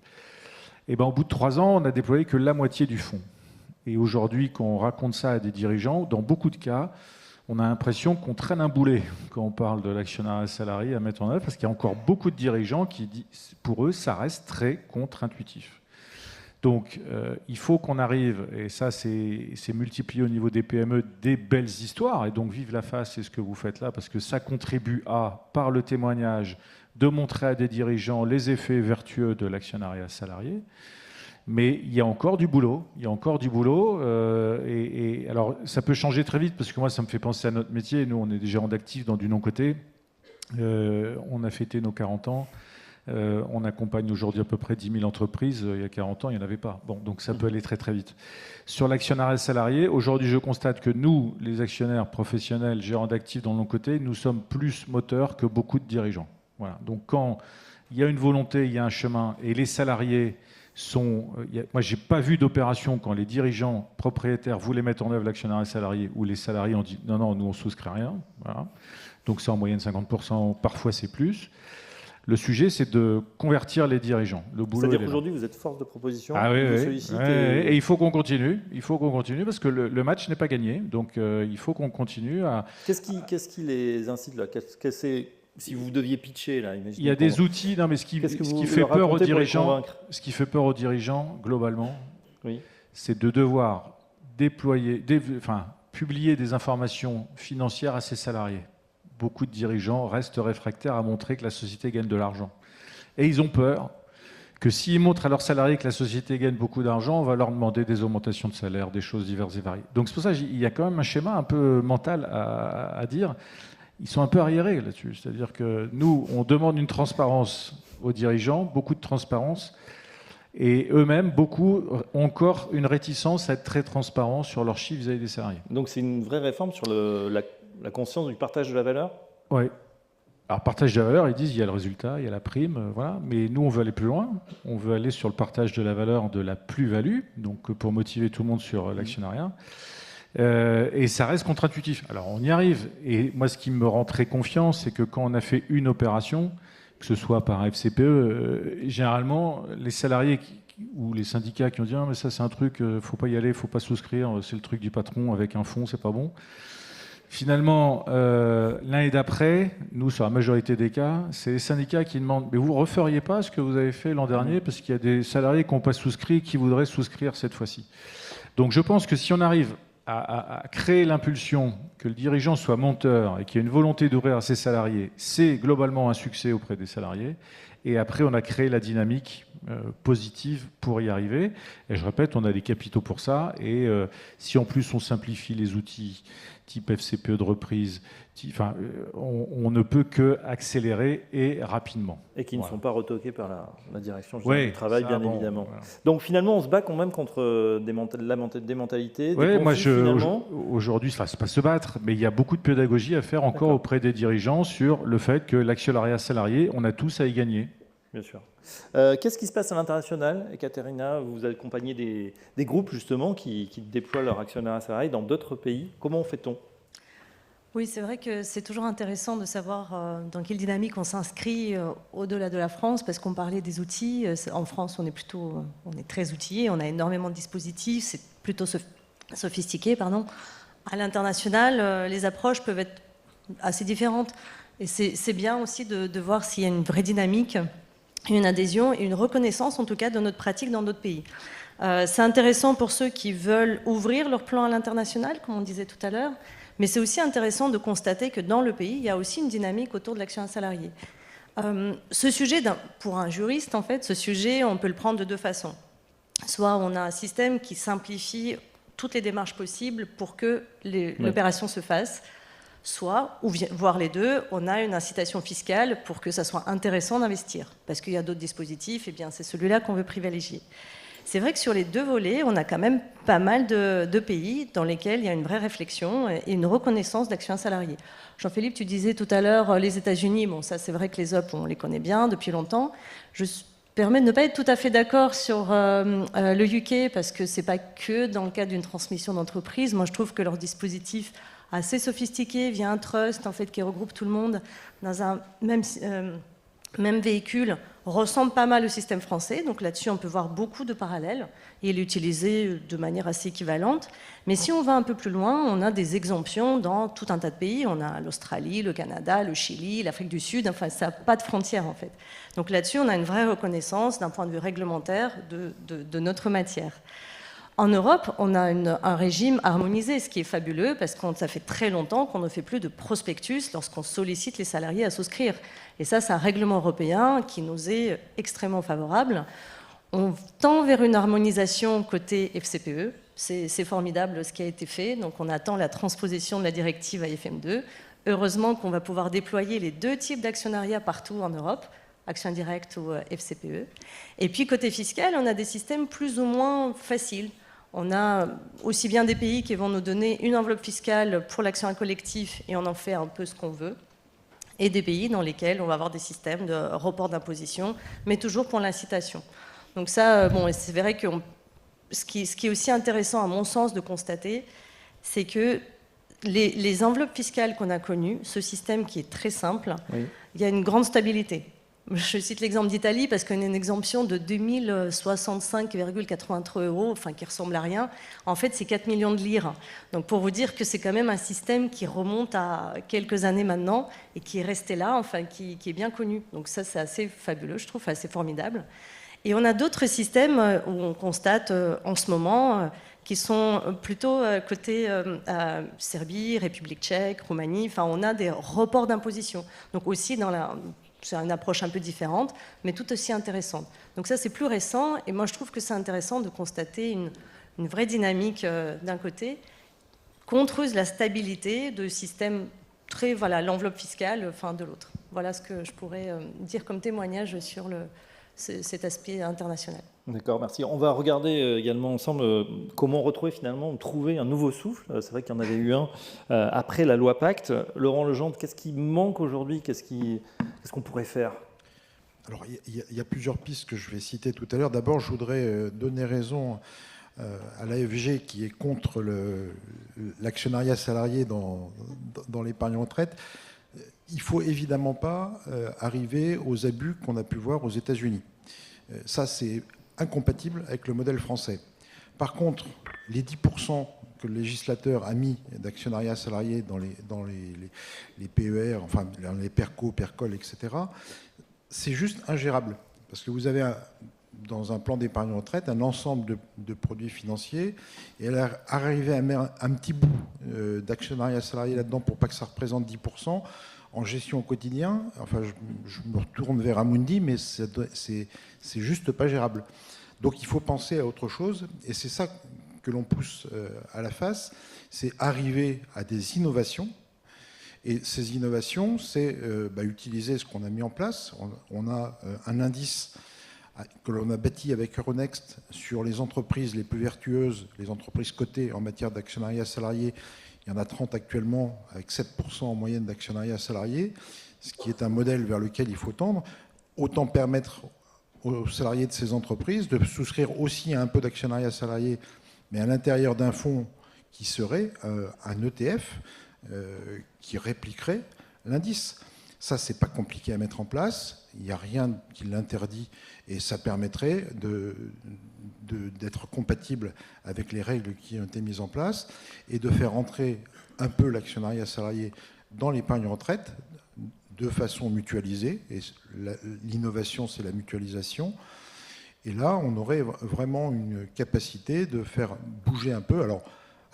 Et au bout de 3 ans, on n'a déployé que la moitié du fonds. Et aujourd'hui, quand on raconte ça à des dirigeants, dans beaucoup de cas, on a l'impression qu'on traîne un boulet quand on parle de l'actionnariat salarié à mettre en œuvre, parce qu'il y a encore beaucoup de dirigeants qui disent, pour eux, ça reste très contre-intuitif. Donc, il faut qu'on arrive, et ça c'est multiplié au niveau des PME, des belles histoires, et donc vive la face, c'est ce que vous faites là, parce que ça contribue à, par le témoignage, de montrer à des dirigeants les effets vertueux de l'actionnariat salarié. Mais il y a encore du boulot, et alors ça peut changer très vite, parce que moi ça me fait penser à notre métier. Nous on est des gérants d'actifs dans du non-coté, on a fêté nos 40 ans. On accompagne aujourd'hui à peu près 10 000 entreprises. Il y a 40 ans, il n'y en avait pas. Donc ça peut aller très très vite. Sur l'actionnariat salarié, aujourd'hui je constate que nous, les actionnaires professionnels, gérants d'actifs dans le non-coté, nous sommes plus moteurs que beaucoup de dirigeants. Voilà. Donc quand il y a une volonté, il y a un chemin, et les salariés sont... moi je n'ai pas vu d'opération quand les dirigeants propriétaires voulaient mettre en œuvre l'actionnariat salarié, où les salariés ont dit non, nous on ne souscrit rien. Voilà. Donc c'est en moyenne 50%, parfois c'est plus. Le sujet, c'est de convertir les dirigeants. C'est-à-dire qu'aujourd'hui, vous êtes force de proposition, vous sollicitez... Et il faut qu'on continue. Il faut qu'on continue parce que le match n'est pas gagné. Donc, il faut qu'on continue à... Qu'est-ce qui les incite là? Si vous deviez pitcher là, imaginez. Il y a des outils. Non, mais ce qui fait peur aux dirigeants, globalement, oui, c'est de devoir publier des informations financières à ses salariés. Beaucoup de dirigeants restent réfractaires à montrer que la société gagne de l'argent. Et ils ont peur que s'ils montrent à leurs salariés que la société gagne beaucoup d'argent, on va leur demander des augmentations de salaire, des choses diverses et variées. Donc c'est pour ça qu'il y a quand même un schéma un peu mental à dire. Ils sont un peu arriérés là-dessus. C'est-à-dire que nous, on demande une transparence aux dirigeants, beaucoup de transparence, et eux-mêmes, beaucoup ont encore une réticence à être très transparents sur leurs chiffres vis-à-vis des salariés. Donc c'est une vraie réforme sur la conscience du partage de la valeur? Oui. Alors, partage de la valeur, ils disent il y a le résultat, il y a la prime, voilà. Mais nous, on veut aller plus loin. On veut aller sur le partage de la valeur de la plus-value, donc pour motiver tout le monde sur l'actionnariat. Et ça reste contre-intuitif. Alors on y arrive. Et moi, ce qui me rend très confiant, c'est que quand on a fait une opération, que ce soit par FCPE, généralement, les salariés ou les syndicats qui ont dit ah, mais ça c'est un truc, faut pas y aller, faut pas souscrire, c'est le truc du patron avec un fonds, c'est pas bon. Finalement, l'année d'après, nous, sur la majorité des cas, c'est les syndicats qui demandent mais vous ne referiez pas ce que vous avez fait l'an dernier parce qu'il y a des salariés qui n'ont pas souscrit qui voudraient souscrire cette fois-ci. Donc je pense que si on arrive à créer l'impulsion, que le dirigeant soit monteur et qu'il y ait une volonté d'ouvrir à ses salariés, c'est globalement un succès auprès des salariés. Et après, on a créé la dynamique positive pour y arriver. Et je répète, on a des capitaux pour ça. Et si en plus on simplifie les outils type FCPE de reprise, on ne peut qu'accélérer et rapidement. Et qui ne sont pas retoqués par la direction du travail, bien évidemment. Voilà. Donc finalement, on se bat quand même contre des mentalités, des conflits, finalement. Aujourd'hui, c'est pas se battre, mais il y a beaucoup de pédagogie à faire encore auprès des dirigeants sur le fait que l'actionnariat salarié, on a tous à y gagner. Bien sûr. Qu'est-ce qui se passe à l'international? Ekaterina, vous accompagnez des groupes justement qui déploient leur actionnariat salarié dans d'autres pays. Comment fait-on? Oui, c'est vrai que c'est toujours intéressant de savoir dans quelle dynamique on s'inscrit au-delà de la France, parce qu'on parlait des outils. En France, on est très outillé, on a énormément de dispositifs, c'est plutôt sophistiqué, pardon. À l'international, les approches peuvent être assez différentes. Et c'est bien aussi de voir s'il y a une vraie dynamique, une adhésion et une reconnaissance, en tout cas, de notre pratique dans d'autres pays. C'est intéressant pour ceux qui veulent ouvrir leur plan à l'international, comme on disait tout à l'heure. Mais c'est aussi intéressant de constater que dans le pays, il y a aussi une dynamique autour de l'action salarié. Ce sujet, pour un juriste, en fait, ce sujet, on peut le prendre de deux façons. Soit on a un système qui simplifie toutes les démarches possibles pour que l'opération se fasse, soit, ou voire les deux, on a une incitation fiscale pour que ça soit intéressant d'investir. Parce qu'il y a d'autres dispositifs, et bien c'est celui-là qu'on veut privilégier. C'est vrai que sur les deux volets, on a quand même pas mal de pays dans lesquels il y a une vraie réflexion et une reconnaissance d'action salariée. Jean-Philippe, tu disais tout à l'heure les États-Unis. Bon, ça c'est vrai que les OP, on les connaît bien depuis longtemps. Je permets de ne pas être tout à fait d'accord sur le UK parce que c'est pas que dans le cadre d'une transmission d'entreprise. Moi, je trouve que leur dispositif assez sophistiqué via un trust en fait qui regroupe tout le monde dans un même véhicule ressemble pas mal au système français, donc là-dessus on peut voir beaucoup de parallèles et il est utilisé de manière assez équivalente. Mais si on va un peu plus loin, on a des exemptions dans tout un tas de pays. On a l'Australie, le Canada, le Chili, l'Afrique du Sud, enfin ça n'a pas de frontières en fait. Donc là-dessus on a une vraie reconnaissance d'un point de vue réglementaire de notre matière. En Europe, on a un régime harmonisé, ce qui est fabuleux parce que ça fait très longtemps qu'on ne fait plus de prospectus lorsqu'on sollicite les salariés à souscrire. Et ça, c'est un règlement européen qui nous est extrêmement favorable. On tend vers une harmonisation côté FCPE. C'est formidable ce qui a été fait. Donc on attend la transposition de la directive AFM2. Heureusement qu'on va pouvoir déployer les deux types d'actionnariat partout en Europe, action indirecte ou FCPE. Et puis côté fiscal, on a des systèmes plus ou moins faciles. On a aussi bien des pays qui vont nous donner une enveloppe fiscale pour l'action à collectif et on en fait un peu ce qu'on veut, et des pays dans lesquels on va avoir des systèmes de report d'imposition, mais toujours pour l'incitation. Donc ça, bon, c'est vrai que ce qui est aussi intéressant à mon sens de constater, c'est que les enveloppes fiscales qu'on a connues, ce système qui est très simple, oui. Il y a une grande stabilité. Je cite l'exemple d'Italie parce qu'on a une exemption de 2065,83 €, enfin qui ressemble à rien. En fait, c'est 4 millions de lire. Donc pour vous dire que c'est quand même un système qui remonte à quelques années maintenant et qui est resté là, enfin qui est bien connu. Donc ça, c'est assez fabuleux, je trouve, assez formidable. Et on a d'autres systèmes où on constate en ce moment qui sont plutôt côté Serbie, République tchèque, Roumanie. Enfin, on a des reports d'imposition. Donc aussi c'est une approche un peu différente, mais tout aussi intéressante. Donc ça, c'est plus récent, et moi, je trouve que c'est intéressant de constater une vraie dynamique d'un côté, contre la stabilité de système très, voilà, l'enveloppe fiscale, enfin, de l'autre. Voilà ce que je pourrais dire comme témoignage sur cet aspect international. D'accord, merci. On va regarder également ensemble comment trouver un nouveau souffle. C'est vrai qu'il y en avait eu un après la loi Pacte. Laurent Legendre, qu'est-ce qui manque aujourd'hui? Qu'est-ce qu'on pourrait faire? Alors, il y a plusieurs pistes que je vais citer tout à l'heure. D'abord, je voudrais donner raison à l'AFG qui est contre l'actionnariat salarié dans l'épargne retraite, il ne faut évidemment pas arriver aux abus qu'on a pu voir aux États-Unis. Ça, c'est incompatible avec le modèle français. Par contre, les 10% que le législateur a mis d'actionnariat salarié dans les PER, enfin les PERCO, PERCOL, etc., c'est juste ingérable. Parce que vous avez dans un plan d'épargne retraite un ensemble de produits financiers et arriver à mettre un petit bout d'actionnariat salarié là-dedans pour pas que ça représente 10%, en gestion au quotidien, enfin je me retourne vers Amundi, mais c'est juste pas gérable. Donc il faut penser à autre chose, et c'est ça que l'on pousse à la face, c'est arriver à des innovations. Et ces innovations, c'est utiliser ce qu'on a mis en place. On a un indice que l'on a bâti avec Euronext sur les entreprises les plus vertueuses, les entreprises cotées en matière d'actionnariat salarié. Il y en a 30 actuellement, avec 7% en moyenne d'actionnariat salarié, ce qui est un modèle vers lequel il faut tendre. Autant permettre aux salariés de ces entreprises de souscrire aussi à un peu d'actionnariat salarié, mais à l'intérieur d'un fonds qui serait un ETF qui répliquerait l'indice. Ça, c'est pas compliqué à mettre en place. Il n'y a rien qui l'interdit et ça permettrait d'être compatible avec les règles qui ont été mises en place et de faire entrer un peu l'actionnariat salarié dans l'épargne retraite de façon mutualisée. Et l'innovation, c'est la mutualisation. Et là, on aurait vraiment une capacité de faire bouger un peu. Alors,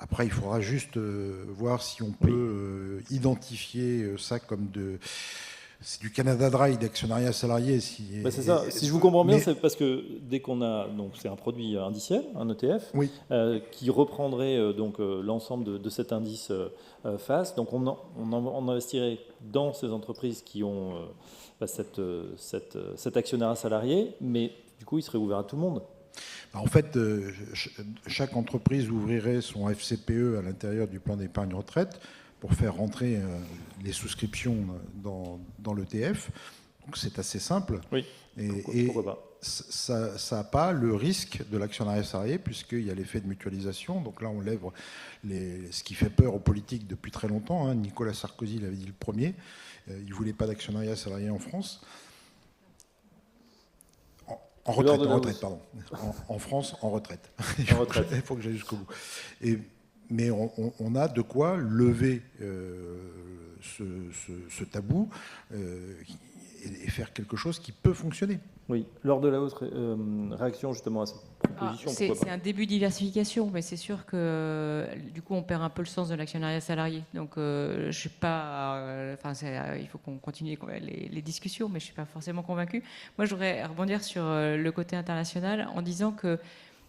après, il faudra juste voir si on peut identifier ça comme c'est du Canada Dry d'actionnariat salarié. C'est ça. Si je vous comprends bien, c'est parce que dès qu'on a, donc c'est un produit indiciel, un ETF, oui. Qui reprendrait donc l'ensemble de cet indice FAS. Donc on investirait dans ces entreprises qui ont cet actionnariat salarié, mais du coup, il serait ouvert à tout le monde. En fait, chaque entreprise ouvrirait son FCPE à l'intérieur du plan d'épargne retraite pour faire rentrer les souscriptions dans l'ETF. Donc c'est assez simple. Oui. Et pourquoi pas. Ça n'a pas le risque de l'actionnariat salarié puisqu'il y a l'effet de mutualisation. Donc là, on lève ce qui fait peur aux politiques depuis très longtemps. Hein. Nicolas Sarkozy l'avait dit le premier. Il ne voulait pas d'actionnariat salarié en France. En retraite, pardon. En France, en retraite. Il faut que j'aille jusqu'au bout. Mais on a de quoi lever ce tabou et faire quelque chose qui peut fonctionner. Oui, lors de la haute réaction justement à cette proposition. C'est un début de diversification, mais c'est sûr que du coup on perd un peu le sens de l'actionnariat salarié. Donc je suis pas, il faut qu'on continue les discussions, mais je suis pas forcément convaincue. Moi, je voudrais rebondir sur le côté international en disant que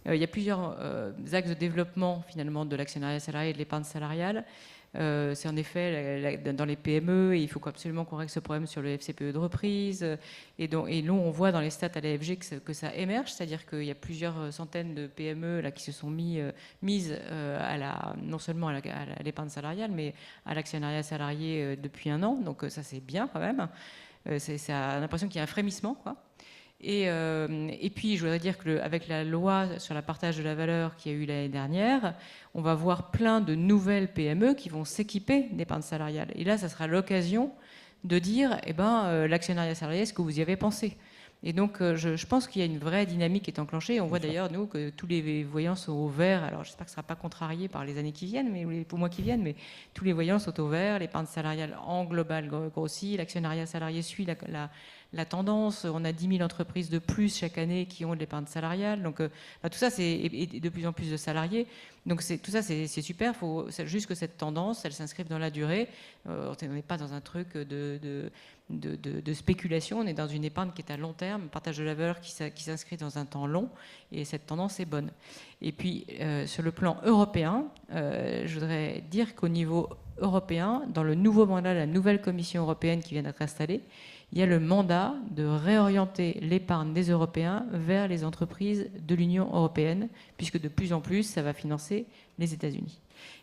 il y a plusieurs axes de développement finalement de l'actionnariat salarié et de l'épargne salariale. C'est en effet dans les PME, et il faut absolument qu'on règle ce problème sur le FCPE de reprise. Et nous, on voit dans les stats à l'AFG que ça émerge, c'est-à-dire qu'il y a plusieurs centaines de PME là, qui se sont mises non seulement à l'épargne salariale, mais à l'actionnariat salarié depuis un an. Donc ça, c'est bien quand même. Ça a l'impression qu'il y a un frémissement, quoi. Et puis, je voudrais dire qu'avec la loi sur le partage de la valeur qu'il y a eu l'année dernière, on va voir plein de nouvelles PME qui vont s'équiper d'épargne salariale. Et là, ça sera l'occasion de dire, l'actionnariat salarié, est-ce que vous y avez pensé ? Et donc, je pense qu'il y a une vraie dynamique qui est enclenchée. On voit d'ailleurs, nous, que tous les voyants sont au vert. Alors, j'espère que ce ne sera pas contrarié par les années qui viennent, mais pour moi qui viennent, mais tous les voyants sont au vert. L'épargne salariale en global grossit. L'actionnariat salarié suit la tendance. On a 10 000 entreprises de plus chaque année qui ont de l'épargne salariale. Donc, tout ça, c'est de plus en plus de salariés. Donc, tout ça, c'est super. Il faut juste que cette tendance, elle s'inscrive dans la durée. On n'est pas dans un truc de spéculation. On est dans une épargne qui est à long terme, un partage de la valeur qui s'inscrit dans un temps long. Et cette tendance est bonne. Et puis, sur le plan européen, je voudrais dire qu'au niveau européen, dans le nouveau mandat de la nouvelle Commission européenne qui vient d'être installée, il y a le mandat de réorienter l'épargne des Européens vers les entreprises de l'Union européenne, puisque de plus en plus, ça va financer les États-Unis.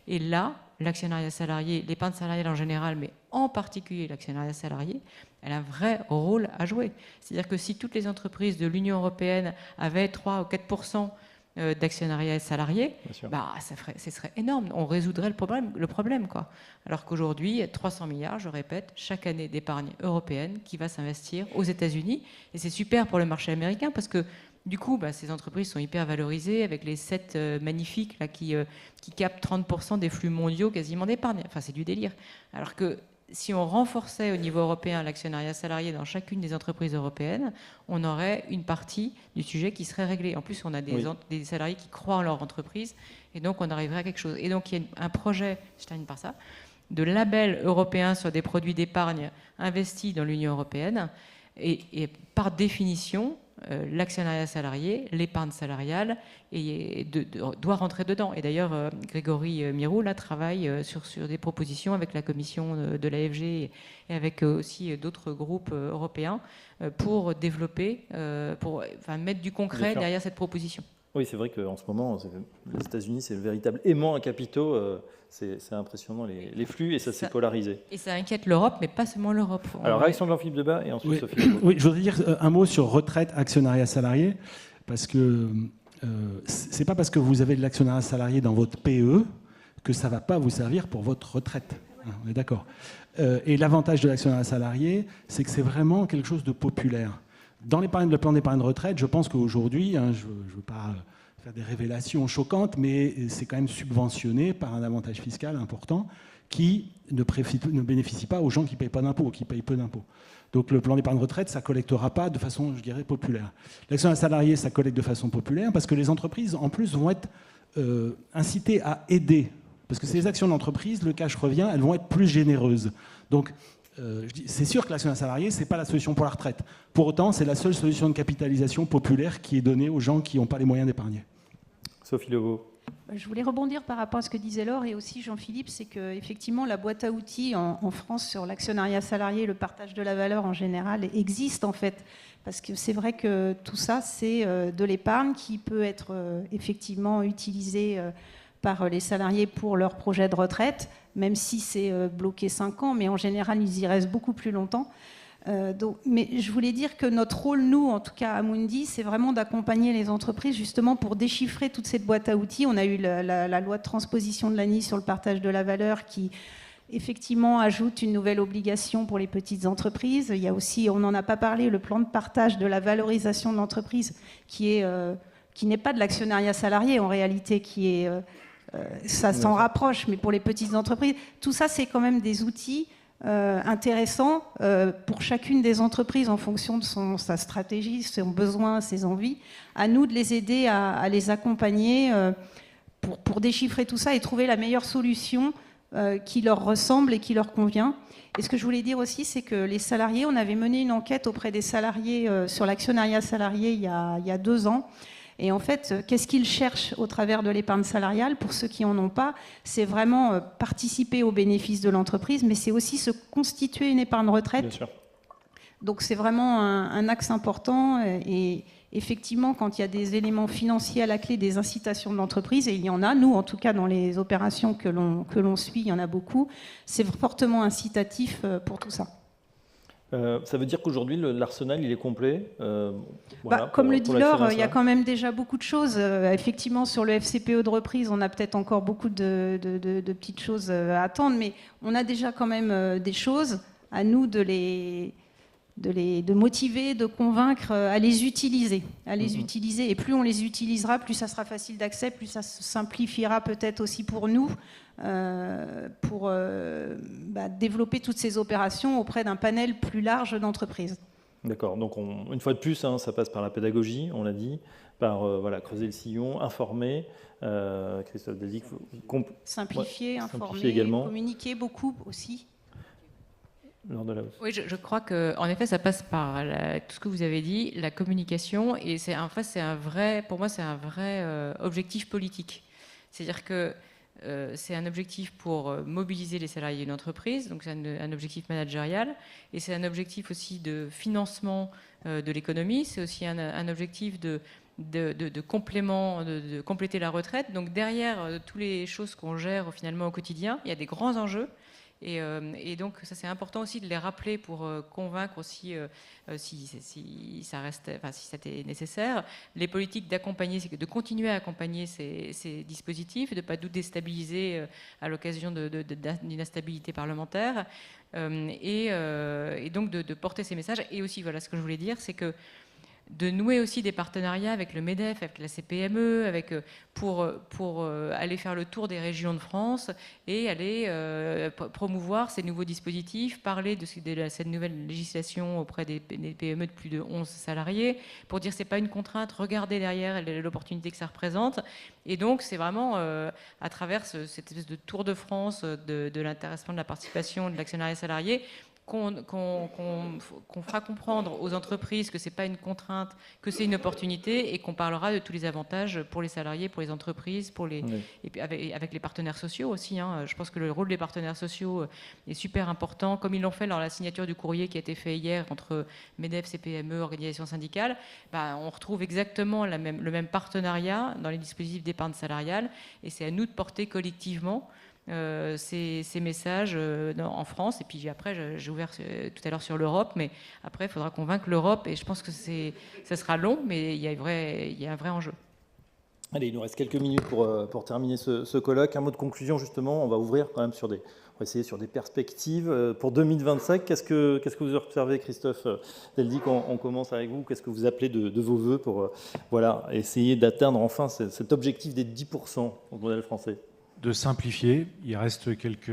Et là, l'actionnariat salarié, l'épargne salariale en général, mais en particulier l'actionnariat salarié, elle a un vrai rôle à jouer. C'est-à-dire que si toutes les entreprises de l'Union européenne avaient 3 ou 4% d'actionnariat salarié, bah, ce serait énorme. On résoudrait le problème, quoi. Alors qu'aujourd'hui, 300 milliards, je répète, chaque année d'épargne européenne qui va s'investir aux États-Unis. Et c'est super pour le marché américain parce que du coup, bah, ces entreprises sont hyper valorisées avec les 7 magnifiques là, qui captent 30% des flux mondiaux quasiment d'épargne. Enfin, c'est du délire. Alors que si on renforçait au niveau européen l'actionnariat salarié dans chacune des entreprises européennes, on aurait une partie du sujet qui serait réglée. En plus, on a des salariés qui croient en leur entreprise et donc on arriverait à quelque chose. Et donc, il y a un projet, je termine par ça, de label européen sur des produits d'épargne investis dans l'Union européenne. Et par définition, l'actionnariat salarié, l'épargne salariale doit rentrer dedans. Et d'ailleurs, Grégory Mirou là, travaille sur des propositions avec la commission de l'AFG et avec aussi d'autres groupes européens pour développer, mettre du concret derrière cette proposition. Oui, c'est vrai qu'en ce moment, les États-Unis, c'est le véritable aimant à capitaux. C'est impressionnant les flux et ça s'est polarisé. Et ça inquiète l'Europe, mais pas seulement l'Europe. Alors, réaction de Jean-Philippe Debat et ensuite Sophie. Oui, je voudrais dire un mot sur retraite, actionnariat salarié, parce que c'est pas parce que vous avez de l'actionnariat salarié dans votre PE que ça va pas vous servir pour votre retraite. On est d'accord. Et l'avantage de l'actionnariat salarié, c'est que c'est vraiment quelque chose de populaire. Dans le plan d'épargne de retraite, je pense qu'aujourd'hui, je ne veux pas faire des révélations choquantes, mais c'est quand même subventionné par un avantage fiscal important qui ne bénéficie pas aux gens qui ne payent pas d'impôts, qui payent peu d'impôts. Donc le plan d'épargne retraite, ça ne collectera pas de façon, je dirais, populaire. L'actionnariat salarié, ça collecte de façon populaire parce que les entreprises, en plus, vont être incitées à aider. Parce que ces actions d'entreprise, le cash revient, elles vont être plus généreuses. Donc, c'est sûr que l'actionnariat salarié, ce n'est pas la solution pour la retraite. Pour autant, c'est la seule solution de capitalisation populaire qui est donnée aux gens qui n'ont pas les moyens d'épargner. Sophie Lebeau. Je voulais rebondir par rapport à ce que disait Laure et aussi Jean-Philippe, c'est qu'effectivement la boîte à outils en France sur l'actionnariat salarié, le partage de la valeur en général existe en fait. Parce que c'est vrai que tout ça, c'est de l'épargne qui peut être effectivement utilisée par les salariés pour leur projet de retraite, même si c'est bloqué 5 ans, mais en général, ils y restent beaucoup plus longtemps. Mais je voulais dire que notre rôle, nous, en tout cas à Amundi, c'est vraiment d'accompagner les entreprises justement pour déchiffrer toute cette boîte à outils. On a eu la loi de transposition de l'ANI sur le partage de la valeur qui, effectivement, ajoute une nouvelle obligation pour les petites entreprises. Il y a aussi, on n'en a pas parlé, le plan de partage de la valorisation de l'entreprise qui n'est pas de l'actionnariat salarié en réalité, qui est... ça s'en rapproche, mais pour les petites entreprises, tout ça, c'est quand même des outils intéressants pour chacune des entreprises en fonction de sa stratégie, son besoin, ses envies. À nous de les aider à les accompagner pour déchiffrer tout ça et trouver la meilleure solution qui leur ressemble et qui leur convient. Et ce que je voulais dire aussi, c'est que les salariés, on avait mené une enquête auprès des salariés sur l'actionnariat salarié il y a 2 ans. Et en fait, qu'est-ce qu'ils cherchent au travers de l'épargne salariale? Pour ceux qui n'en ont pas, c'est vraiment participer aux bénéfices de l'entreprise, mais c'est aussi se constituer une épargne retraite. Bien sûr. Donc c'est vraiment un axe important. Et effectivement, quand il y a des éléments financiers à la clé, des incitations de l'entreprise, et il y en a, nous en tout cas dans les opérations que l'on suit, il y en a beaucoup, c'est fortement incitatif pour tout ça. Ça veut dire qu'aujourd'hui, l'arsenal, il est complet comme le dit Laure, il y a quand même déjà beaucoup de choses. Effectivement, sur le FCPE de reprise, on a peut-être encore beaucoup de petites choses à attendre, mais on a déjà quand même des choses. À nous de motiver, de convaincre à les utiliser. Et plus on les utilisera, plus ça sera facile d'accès, plus ça se simplifiera peut-être aussi pour nous, pour développer toutes ces opérations auprès d'un panel plus large d'entreprises. D'accord, donc une fois de plus, ça passe par la pédagogie, on l'a dit, par creuser le sillon, informer, Christophe Deldic, simplifier, informer, également. Communiquer beaucoup aussi. Oui, je crois qu'en effet, ça passe par tout ce que vous avez dit, la communication, et pour moi, c'est un vrai objectif politique. C'est-à-dire que c'est un objectif pour mobiliser les salariés d'une entreprise, donc c'est un objectif managérial, et c'est un objectif aussi de financement de l'économie, c'est aussi un objectif de complément, de compléter la retraite. Donc derrière toutes les choses qu'on gère finalement au quotidien, il y a des grands enjeux. Et donc, ça c'est important aussi de les rappeler pour convaincre aussi, si ça était nécessaire, les politiques d'accompagner, c'est de continuer à accompagner ces dispositifs, de ne pas nous déstabiliser à l'occasion d'une instabilité parlementaire, et donc de porter ces messages. Et aussi, voilà, ce que je voulais dire, c'est que de nouer aussi des partenariats avec le MEDEF, avec la CPME, pour aller faire le tour des régions de France et aller promouvoir ces nouveaux dispositifs, parler de cette nouvelle législation auprès des PME de plus de 11 salariés, pour dire que ce n'est pas une contrainte, regardez derrière l'opportunité que ça représente. Et donc, c'est vraiment à travers cette espèce de tour de France de l'intéressement, de la participation, de l'actionnariat salarié, qu'on fera comprendre aux entreprises que ce n'est pas une contrainte, que c'est une opportunité, et qu'on parlera de tous les avantages pour les salariés, pour les entreprises, et puis avec les partenaires sociaux aussi. Je pense que le rôle des partenaires sociaux est super important, comme ils l'ont fait lors de la signature du courrier qui a été fait hier entre MEDEF, CPME, organisations syndicales. On retrouve exactement le même partenariat dans les dispositifs d'épargne salariale, et c'est à nous de porter collectivement ces messages en France. Et puis après, j'ai ouvert tout à l'heure sur l'Europe, mais après, il faudra convaincre l'Europe, et je pense que ça sera long, mais il y a un vrai enjeu. Allez, il nous reste quelques minutes pour terminer ce colloque. Un mot de conclusion, justement, on va ouvrir quand même on va essayer sur des perspectives. Pour 2025, qu'est-ce que vous observez, Christophe Deldic, on commence avec vous. Qu'est-ce que vous appelez de vos voeux pour essayer d'atteindre enfin cet objectif des 10% au modèle français ? De simplifier. Il reste quelques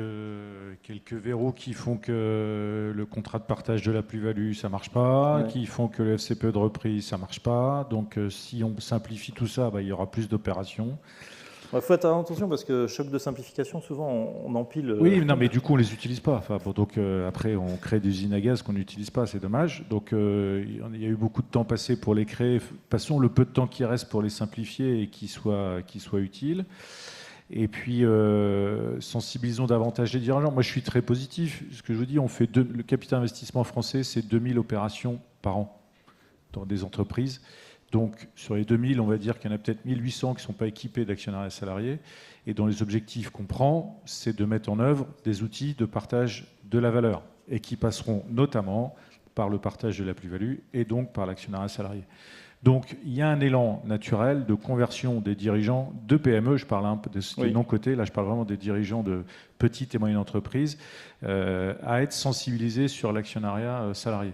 verrous qui font que le contrat de partage de la plus-value, ça ne marche pas, qui font que le FCPE de reprise, ça ne marche pas. Donc, si on simplifie tout ça, il y aura plus d'opérations. Il faut faire attention parce que choc de simplification, souvent, on empile... Oui, non, mais du coup, on ne les utilise pas. Donc, après, on crée des usines à gaz qu'on n'utilise pas, c'est dommage. Donc, il y a eu beaucoup de temps passé pour les créer. Passons le peu de temps qui reste pour les simplifier et qu'ils soient utiles. Et puis, sensibilisons davantage les dirigeants. Moi, je suis très positif. Ce que je vous dis, le capital investissement français, c'est 2000 opérations par an dans des entreprises. Donc, sur les 2000, on va dire qu'il y en a peut-être 1800 qui ne sont pas équipés d'actionnariat salarié. Et dans les objectifs qu'on prend, c'est de mettre en œuvre des outils de partage de la valeur et qui passeront notamment par le partage de la plus-value et donc par l'actionnariat salarié. Donc, il y a un élan naturel de conversion des dirigeants de PME, je parle un peu des non-cotés, là je parle vraiment des dirigeants de petites et moyennes entreprises, à être sensibilisés sur l'actionnariat salarié.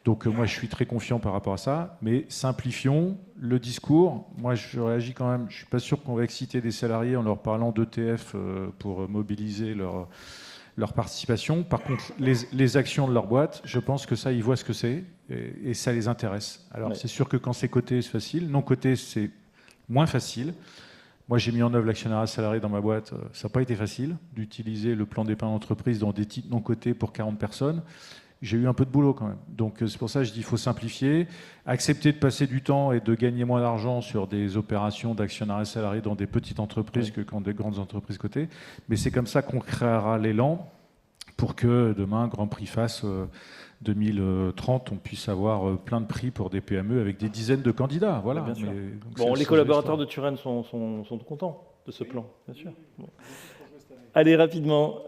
Donc, moi je suis très confiant par rapport à ça, mais simplifions le discours. Moi je réagis quand même, je ne suis pas sûr qu'on va exciter des salariés en leur parlant d'ETF pour mobiliser leur participation. Par contre, les actions de leur boîte, je pense que ça, ils voient ce que c'est et ça les intéresse. Alors, c'est sûr que quand c'est coté, c'est facile. Non coté, c'est moins facile. Moi, j'ai mis en œuvre l'actionnariat salarié dans ma boîte. Ça n'a pas été facile d'utiliser le plan d'épargne d'entreprise dans des titres non cotés pour 40 personnes. J'ai eu un peu de boulot quand même. Donc, c'est pour ça que je dis qu'il faut simplifier, accepter de passer du temps et de gagner moins d'argent sur des opérations d'actionnariat salarié dans des petites entreprises que dans des grandes entreprises cotées. Mais c'est comme ça qu'on créera l'élan pour que demain, Grand Prix FAS 2030, on puisse avoir plein de prix pour des PME avec des dizaines de candidats. Voilà. Bien sûr. Les collaborateurs de Turenne sont contents de ce plan, bien sûr. Bon. Allez, rapidement,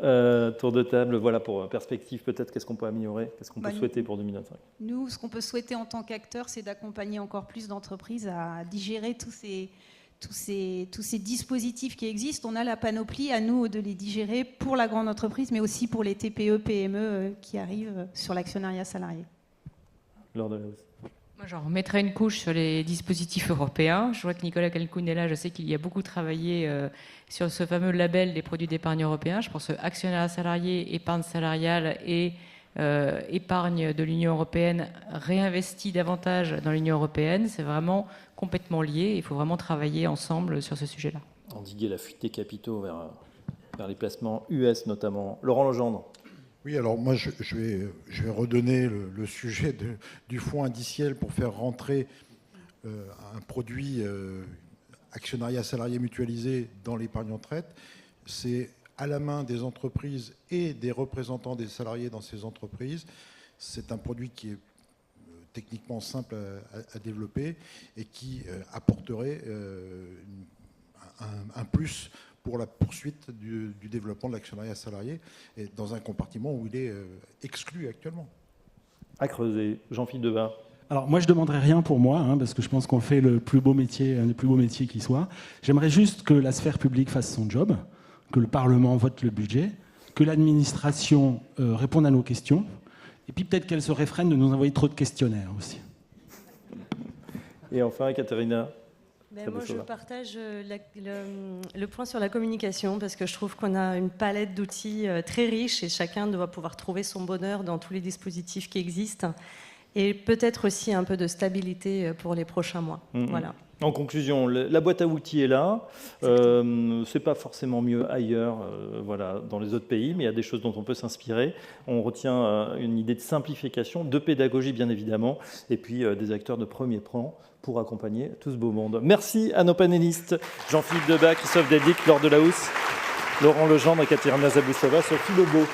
tour de table, voilà, pour perspective, peut-être, qu'est-ce qu'on peut améliorer, qu'est-ce qu'on peut souhaiter pour 2025 ? Nous, ce qu'on peut souhaiter en tant qu'acteurs, c'est d'accompagner encore plus d'entreprises à digérer tous ces dispositifs qui existent. On a la panoplie, à nous de les digérer pour la grande entreprise, mais aussi pour les TPE, PME qui arrivent sur l'actionnariat salarié. Laure Delahousse. Moi, j'en remettrai une couche sur les dispositifs européens. Je vois que Nicolas Calcoun est là. Je sais qu'il y a beaucoup travaillé sur ce fameux label des produits d'épargne européens. Je pense que actionnariat salarié, épargne salariale et épargne de l'Union européenne réinvestie davantage dans l'Union européenne. C'est vraiment complètement lié. Il faut vraiment travailler ensemble sur ce sujet-là. Endiguer la fuite des capitaux vers les placements US notamment. Laurent Legendre. Oui, alors moi je vais redonner le sujet du fonds indiciel pour faire rentrer un produit actionnariat salarié mutualisé dans l'épargne en retraite. C'est à la main des entreprises et des représentants des salariés dans ces entreprises. C'est un produit qui est techniquement simple à développer et qui apporterait un plus pour la poursuite du développement de l'actionnariat salarié, et dans un compartiment où il est exclu actuellement. À creuser. Jean-Philippe Debat. Alors moi, je ne demanderai rien pour moi, parce que je pense qu'on fait le plus beau métier, un des plus beaux métiers qui soit. J'aimerais juste que la sphère publique fasse son job, que le Parlement vote le budget, que l'administration réponde à nos questions, et puis peut-être qu'elle se réfrène de nous envoyer trop de questionnaires aussi. Et enfin, Katerina. Moi, je partage le point sur la communication, parce que je trouve qu'on a une palette d'outils très riche et chacun doit pouvoir trouver son bonheur dans tous les dispositifs qui existent. Et peut-être aussi un peu de stabilité pour les prochains mois. Voilà. En conclusion, la boîte à outils est là. C'est pas forcément mieux ailleurs, voilà, dans les autres pays, mais il y a des choses dont on peut s'inspirer. On retient une idée de simplification, de pédagogie bien évidemment, et puis des acteurs de premier plan pour accompagner tout ce beau monde. Merci à nos panélistes, Jean-Philippe Debat, Christophe Deldic, Laure Delahousse, Laurent Legendre, Katerina Zaboussova, Sophie Lebeau.